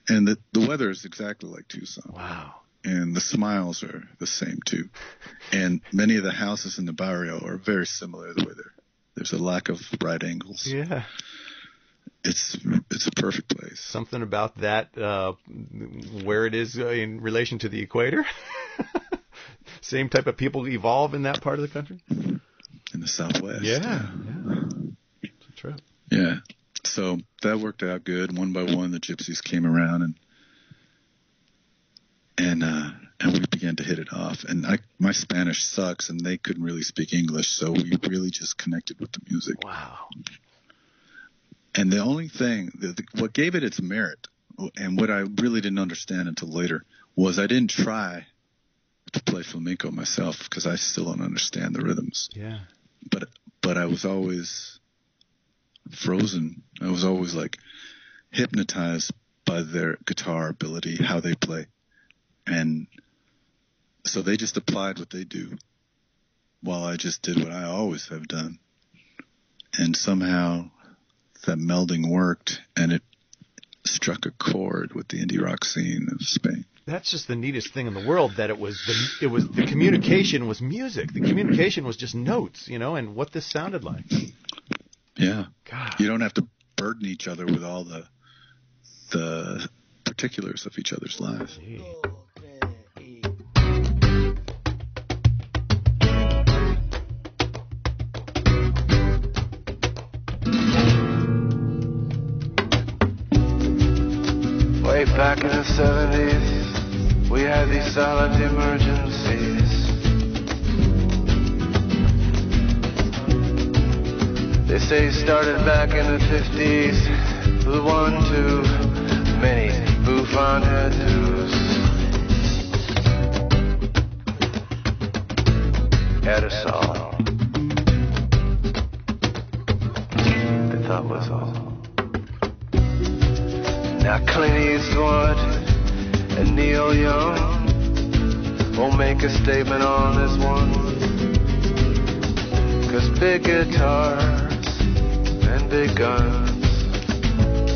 And the weather is exactly like Tucson. Wow. And the smiles are the same, too. And many of the houses in the barrio are very similar the way there's a lack of right angles. Yeah. It's a perfect place. Something about that, where it is in relation to the equator. Same type of people evolve in that part of the country? In the Southwest. Yeah. It's a trip. Yeah. So that worked out good. One by one, the gypsies came around and we began to hit it off. And my Spanish sucks, and they couldn't really speak English, so we really just connected with the music. Wow. And the only thing, what gave it its merit, and what I really didn't understand until later, was I didn't try to play flamenco myself because I still don't understand the rhythms. Yeah. But I was always frozen. I was always like hypnotized by their guitar ability, how they play. And so they just applied what they do while I just did what I always have done. And somehow that melding worked, and it struck a chord with the indie rock scene of Spain. That's just the neatest thing in the world, that it was the communication was music. The communication was just notes, and what this sounded like. Yeah. God. You don't have to burden each other with all the particulars of each other's lives. Gee. Way back in the 70s, we had these silent emergencies. They say it started back in the 50s, the one too many bouffant tattoos. Had a song they thought was all. Now Clint Eastwood and Neil Young won't make a statement on this one, 'cause big guitars and big guns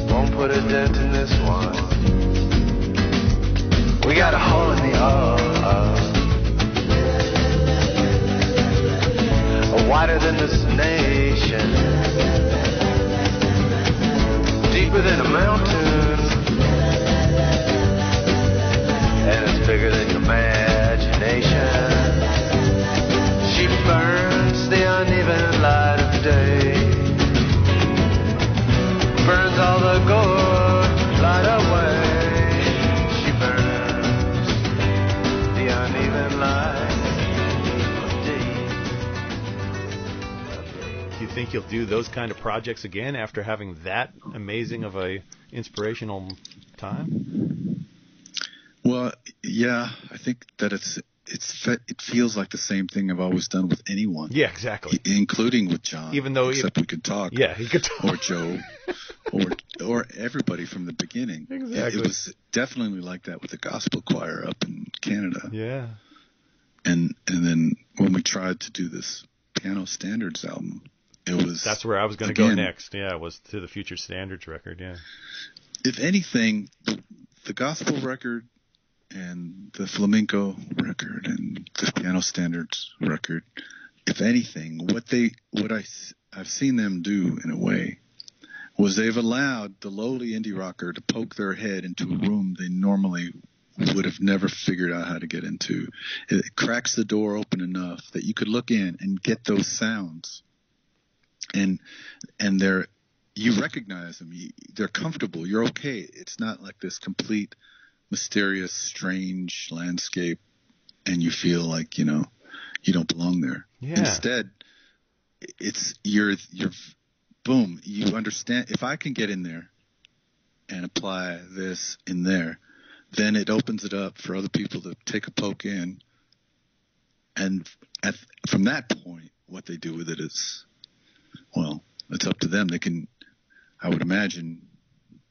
won't put a dent in this one. We got a hole in the wider than this nation, deeper than a mountain, and it's bigger than your imagination. She burns the uneven light of day, burns all the good light away. She burns the uneven light of day. Do you think you'll do those kind of projects again after having that amazing of a inspirational time? Well, yeah, I think that it feels like the same thing I've always done with anyone. Yeah, exactly. Including with John. Even though except we could talk. Yeah, he could talk. Or Joe, or everybody from the beginning. Exactly. It was definitely like that with the gospel choir up in Canada. Yeah. And then when we tried to do this Piano Standards album, it was... That's where I was going to go next. Yeah, it was to the Future Standards record, yeah. If anything, the gospel record and the flamenco record and the Piano Standards record, if anything, what I've seen them do in a way was they've allowed the lowly indie rocker to poke their head into a room they normally would have never figured out how to get into. It cracks the door open enough that you could look in and get those sounds, and you recognize them. They're comfortable. You're okay. It's not like this complete mysterious, strange landscape, and you feel like you don't belong there. Yeah. Instead, it's you're boom. You understand. If I can get in there and apply this in there, then it opens it up for other people to take a poke in, and from that point, what they do with it is, well, it's up to them. They can, I would imagine,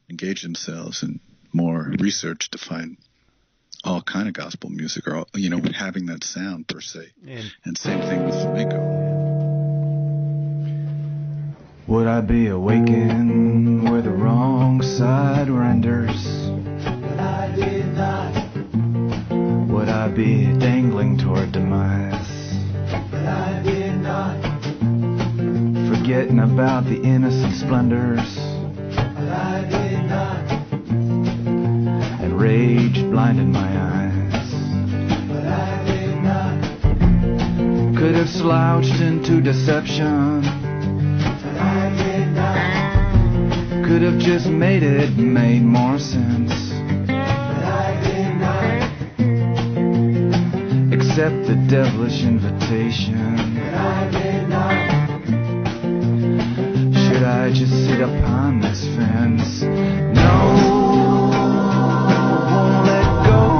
engage themselves in more research to find all kind of gospel music, or having that sound per se. And same thing with flamenco. Would I be awakened where the wrong side renders? But I did not. Would I be dangling toward demise? But I did not. Forgetting about the innocent splendors? But I did not. And rage blinded my eyes? But I did not. Could have slouched into deception? But I did not. Could have just made more sense. But I did not. Accept the devilish invitation. But I did not. Should I just sit upon this fence? No, won't let go.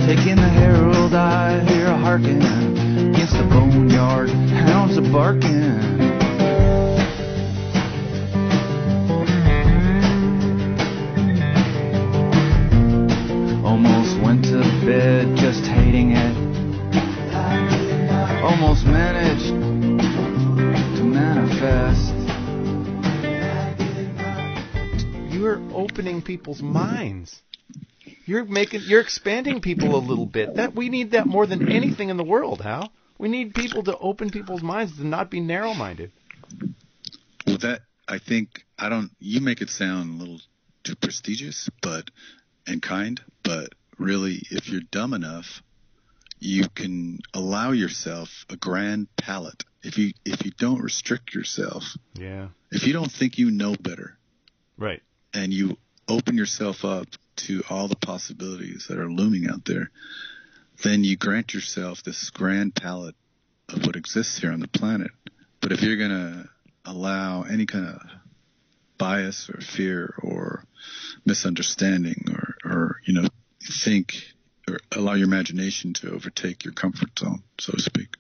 Taking the herald, I hear a harken against the boneyard, hounds a barking. Almost went to bed just hating it. Almost managed to manifest. You're opening people's minds. You're expanding people a little bit. That we need that more than anything in the world, Hal. We need people to open people's minds, to not be narrow-minded. Well, that, I think, you make it sound a little too prestigious, and kind, but really, if you're dumb enough, you can allow yourself a grand palate. If you don't restrict yourself, if you don't think you know better, right, and you open yourself up to all the possibilities that are looming out there, then you grant yourself this grand palette of what exists here on the planet. But if you're going to allow any kind of bias or fear or misunderstanding or think or allow your imagination to overtake your comfort zone, so to speak,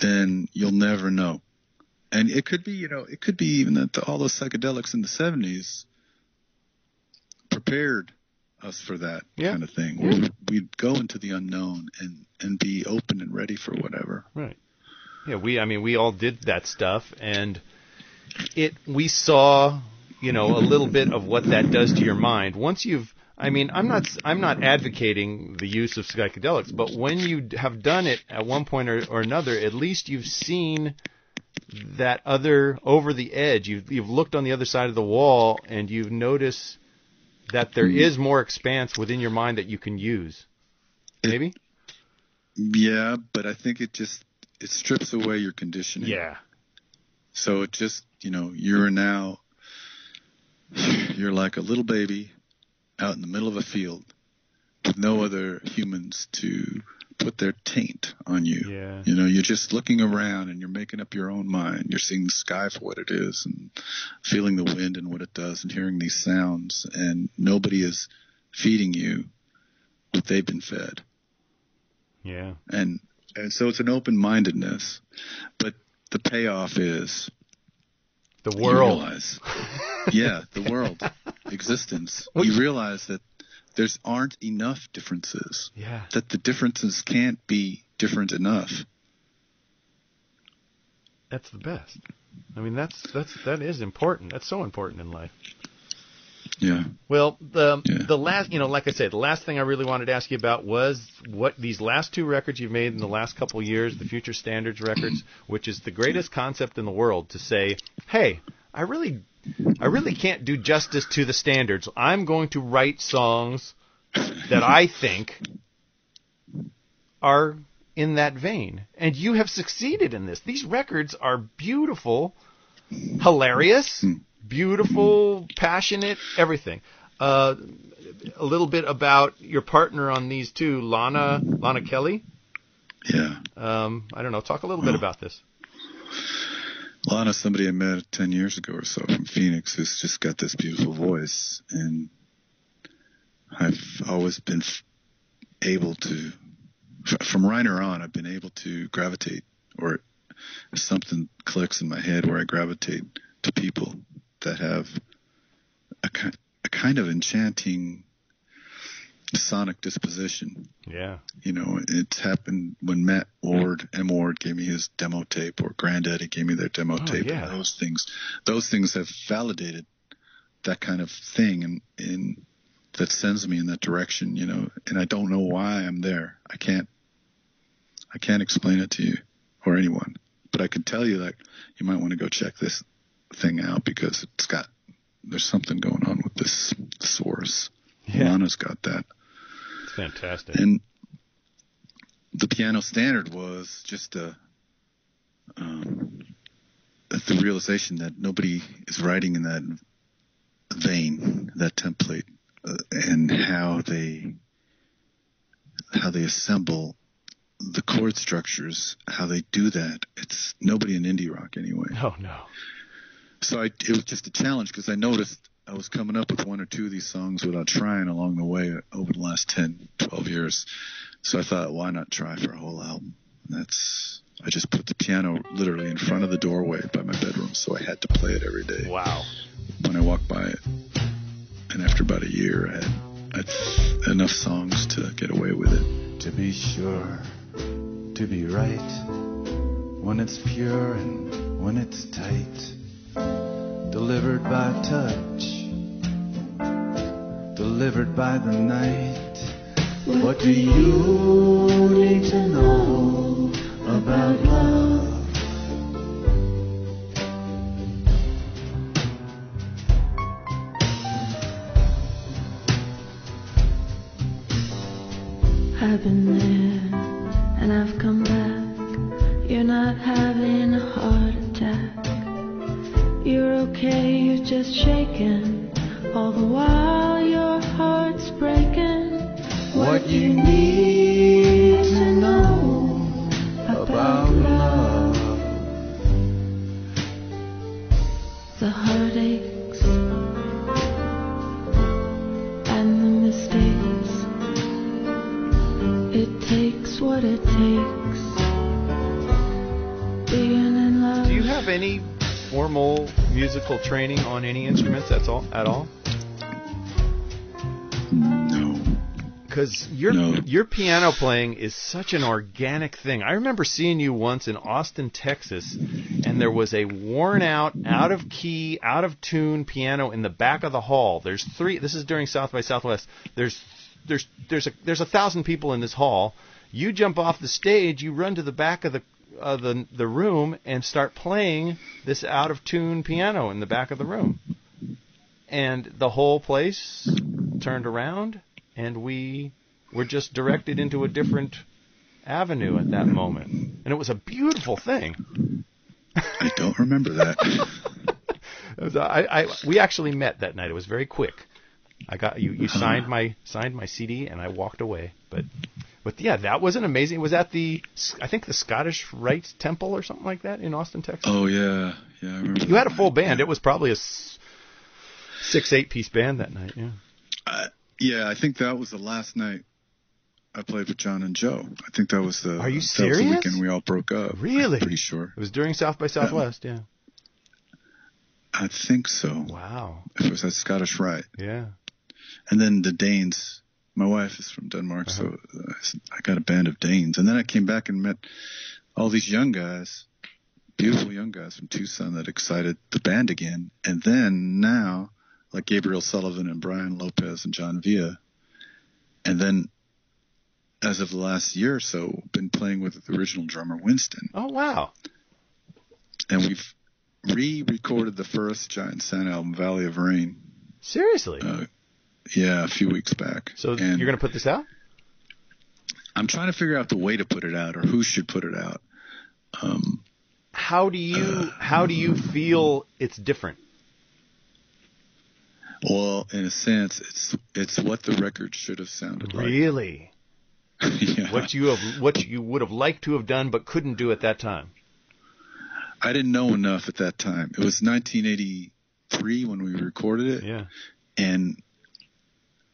then you'll never know. And it could be, it could be even that all those psychedelics in the 70s prepared us for that kind of thing. Yeah. We'd go into the unknown and be open and ready for whatever. Right. Yeah, we all did that stuff, and we saw, a little bit of what that does to your mind. Once I'm not advocating the use of psychedelics, but when you have done it at one point or another, at least you've seen that other over the edge. You've looked on the other side of the wall, and you've noticed that there is more expanse within your mind that you can use. Maybe? Yeah, but I think it strips away your conditioning. Yeah. So it just, you're like a little baby out in the middle of a field with no other humans to put their taint on you. Yeah. You're just looking around and you're making up your own mind. You're seeing the sky for what it is and feeling the wind and what it does and hearing these sounds, and nobody is feeding you what they've been fed. Yeah. And so it's an open-mindedness, but the payoff is the world. You realize, the world, existence. You realize that there's aren't enough differences. Yeah. That the differences can't be different enough. That's the best. That is important. That's so important in life. Yeah. Well, the last, like I said, the last thing I really wanted to ask you about was what these last two records you've made in the last couple of years, the Future Standards records, which is the greatest concept in the world, to say, hey, I really can't do justice to the standards. I'm going to write songs that I think are in that vein. And you have succeeded in this. These records are beautiful, hilarious, beautiful, passionate, everything. A little bit about your partner on these two, Lana Kelly. Yeah. I don't know. Talk a little bit about this. Lana's somebody I met 10 years ago or so from Phoenix who's just got this beautiful voice. And I've always been able to, from Reiner on, I've been able to gravitate, or something clicks in my head where I gravitate to people that have a kind of enchanting sonic disposition. Yeah. You know, it's happened when M. Ward gave me his demo tape, or Granddaddy gave me their demo tape. Yeah. And those things have validated that kind of thing, and that sends me in that direction, you know, and I don't know why I'm there. I can't explain it to you or anyone, but I can tell you that you might want to go check this thing out, because there's something going on with this source. Yeah. Lana's got that. It's fantastic. And the piano standard was just the realization that nobody is writing in that vein, that template, and how they assemble the chord structures, how they do that. It's nobody in indie rock anyway. Oh, no. So it was just a challenge, because I noticed I was coming up with one or two of these songs without trying along the way over the last 10, 12 years. So I thought, why not try for a whole album? I just put the piano literally in front of the doorway by my bedroom, so I had to play it every day. Wow. When I walked by it. And after about a year, I had enough songs to get away with it. To be sure, to be right, when it's pure and when it's tight, delivered by touch, delivered by the night. What do you need to know about love? I've been there and I've come back. You're not having a heart attack. You're okay, you're just shaking. All the while your heart's breaking. What you need to know about love. The heartaches and the mistakes. It takes what it takes. Being in love. Do you have any formal musical training on any instruments at all? No. Because your piano playing is such an organic thing. I remember seeing you once in Austin, Texas, and there was a worn out, out of key, out of tune piano in the back of the hall. There's three. This is during South by Southwest. There's 1,000 people in this hall. You jump off the stage, you run to the back of the room and start playing this out of tune piano in the back of the room. And the whole place turned around, and we were just directed into a different avenue at that moment. And it was a beautiful thing. I don't remember that. We actually met that night. It was very quick. I got you signed my CD, and I walked away. But yeah, that was an amazing. Was that I think the Scottish Rite Temple or something like that in Austin, Texas? Oh yeah, I remember. You had a full band. It was probably a 6-8 piece band that night. Yeah. Yeah, I think that was the last night I played with John and Joe. I think that was the. Are you That serious? was the weekend we all broke up. Really? I'm pretty sure. It was during South by Southwest. Yeah. I think so. Wow. It was at Scottish Rite. Yeah. And then the Danes. My wife is from Denmark, so I got a band of Danes. And then I came back and met all these young guys, beautiful young guys from Tucson that excited the band again. And then now, like Gabriel Sullivan and Brian Lopez and John Villa. And then, as of the last year or so, been playing with the original drummer, Winston. Oh, wow. And we've re-recorded the first Giant Sand album, Valley of Rain. Seriously? Yeah, a few weeks back. So you're going to put this out? I'm trying to figure out the way to put it out, or who should put it out. How do you feel it's different? Well, in a sense, it's what the record should have sounded like. Really? Yeah. What you would have liked to have done but couldn't do at that time? I didn't know enough at that time. It was 1983 when we recorded it. Yeah. And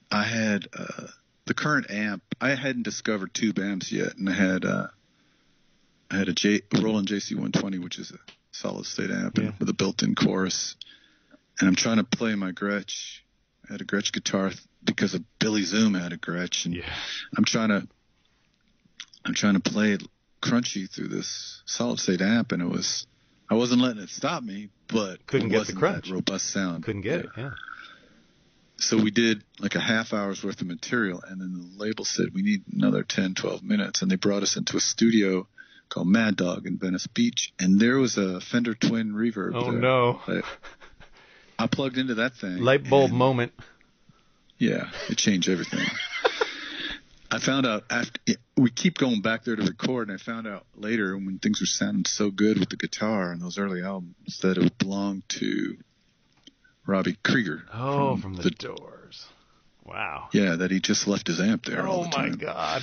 I had the current amp. I hadn't discovered tube amps yet, and I had a Roland JC120, which is a solid state amp with a built-in chorus. And I'm trying to play my Gretsch had a Gretsch guitar because of Billy Zoom had a Gretsch, and I'm trying to play it crunchy through this solid state amp, and I wasn't letting it stop me, but couldn't get the crunch, that robust sound. Couldn't get it. Yeah. So we did like a half hour's worth of material, and then the label said we need another 10, 12 minutes, and they brought us into a studio called Mad Dog in Venice Beach, and there was a Fender Twin reverb. Oh there. no! I plugged into that thing. Light bulb moment. Yeah, it changed everything. I found out we keep going back there to record, and I found out later when things were sounding so good with the guitar in those early albums that it belonged to Robbie Krieger. Oh, from the Doors. Wow. Yeah, that he just left his amp there all the time. Oh, my God.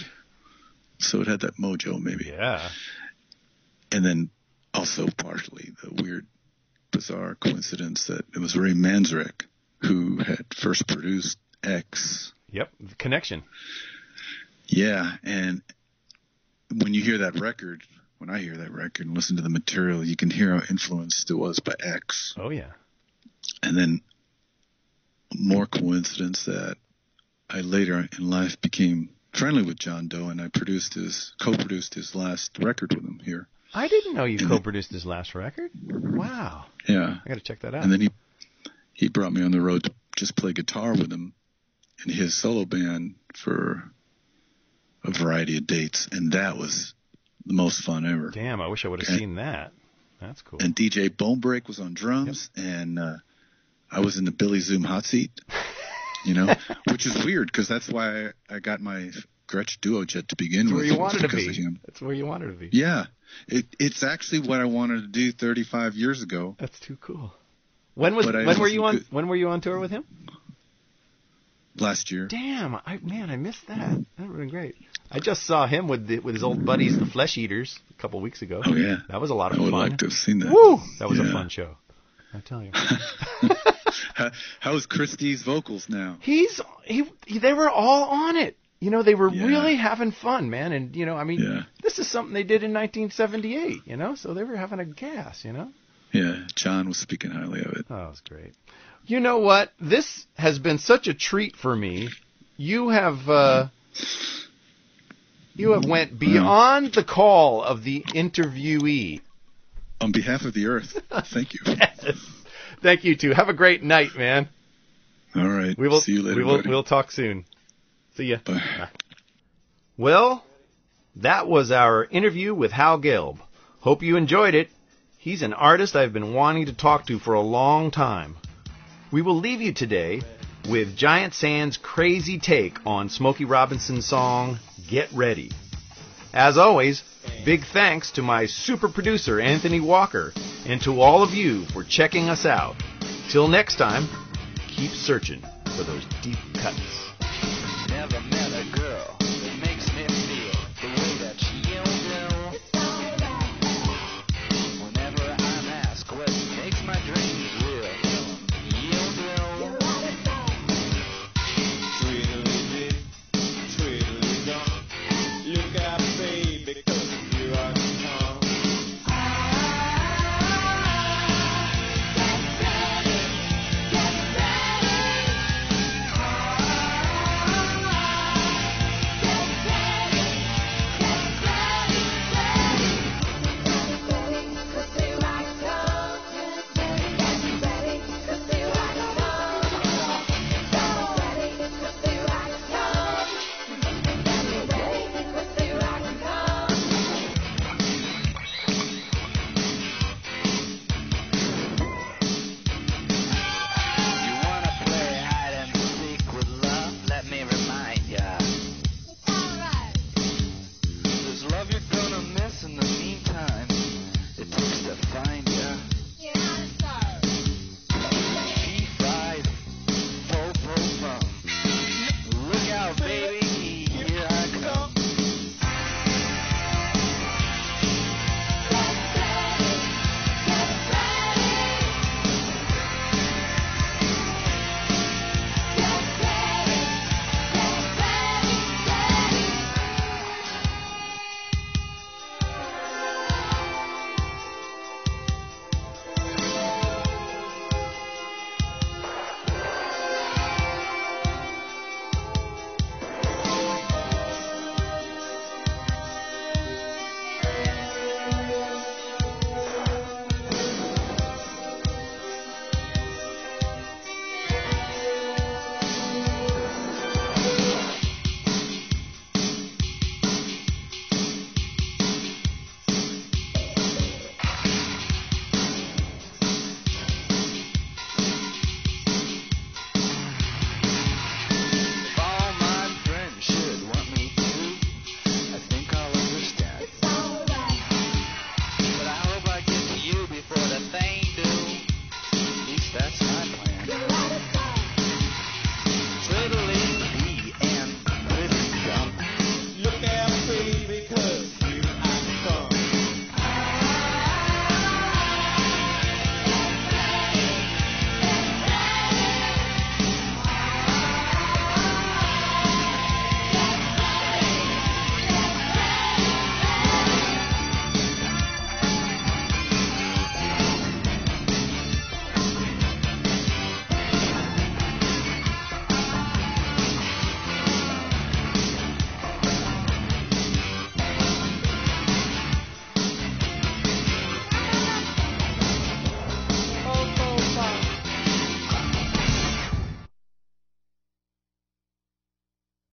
So it had that mojo, maybe. Yeah. And then also partially the weird, bizarre coincidence that it was Ray Manzarek who had first produced X. Yep, the connection. Yeah, and when you hear that record, when I hear that record and listen to the material, you can hear how influenced it was by X. Oh, yeah. And then more coincidence that I later in life became friendly with John Doe, and I co-produced his last record with him here. I didn't know you co-produced his last record. Wow. Yeah. I got to check that out. And then he brought me on the road to just play guitar with him in his solo band for a variety of dates, and that was the most fun ever. Damn, I wish I would have seen that. That's cool. And DJ Bonebreak was on drums, and I was in the Billy Zoom hot seat, which is weird because that's why I got my Gretsch Duo Jet to begin with. That's where you wanted to be. That's where you wanted to be. Yeah. It's actually what I wanted to do 35 years ago. That's too cool. When were you on tour with him? Last year. Damn, I missed that. That would have been great. I just saw him with his old buddies, the Flesh Eaters, a couple weeks ago. Oh yeah, that was a lot of fun. I would like to have seen that. Woo! That was a fun show. I tell you. How's Christie's vocals now? They were all on it. They were really having fun, man. And this is something they did in 1978. So they were having a gas. Yeah, John was speaking highly of it. Oh, it was great. You know what? This has been such a treat for me. You have went beyond the call of the interviewee. On behalf of the Earth, thank you. Yes. Thank you, too. Have a great night, man. All right. See you later, buddy. We'll talk soon. See ya. Bye. Bye. Well, that was our interview with Howe Gelb. Hope you enjoyed it. He's an artist I've been wanting to talk to for a long time. We will leave you today with Giant Sand's crazy take on Smokey Robinson's song, Get Ready. As always, big thanks to my super producer, Anthony Walker, and to all of you for checking us out. Till next time, keep searching for those deep cuts.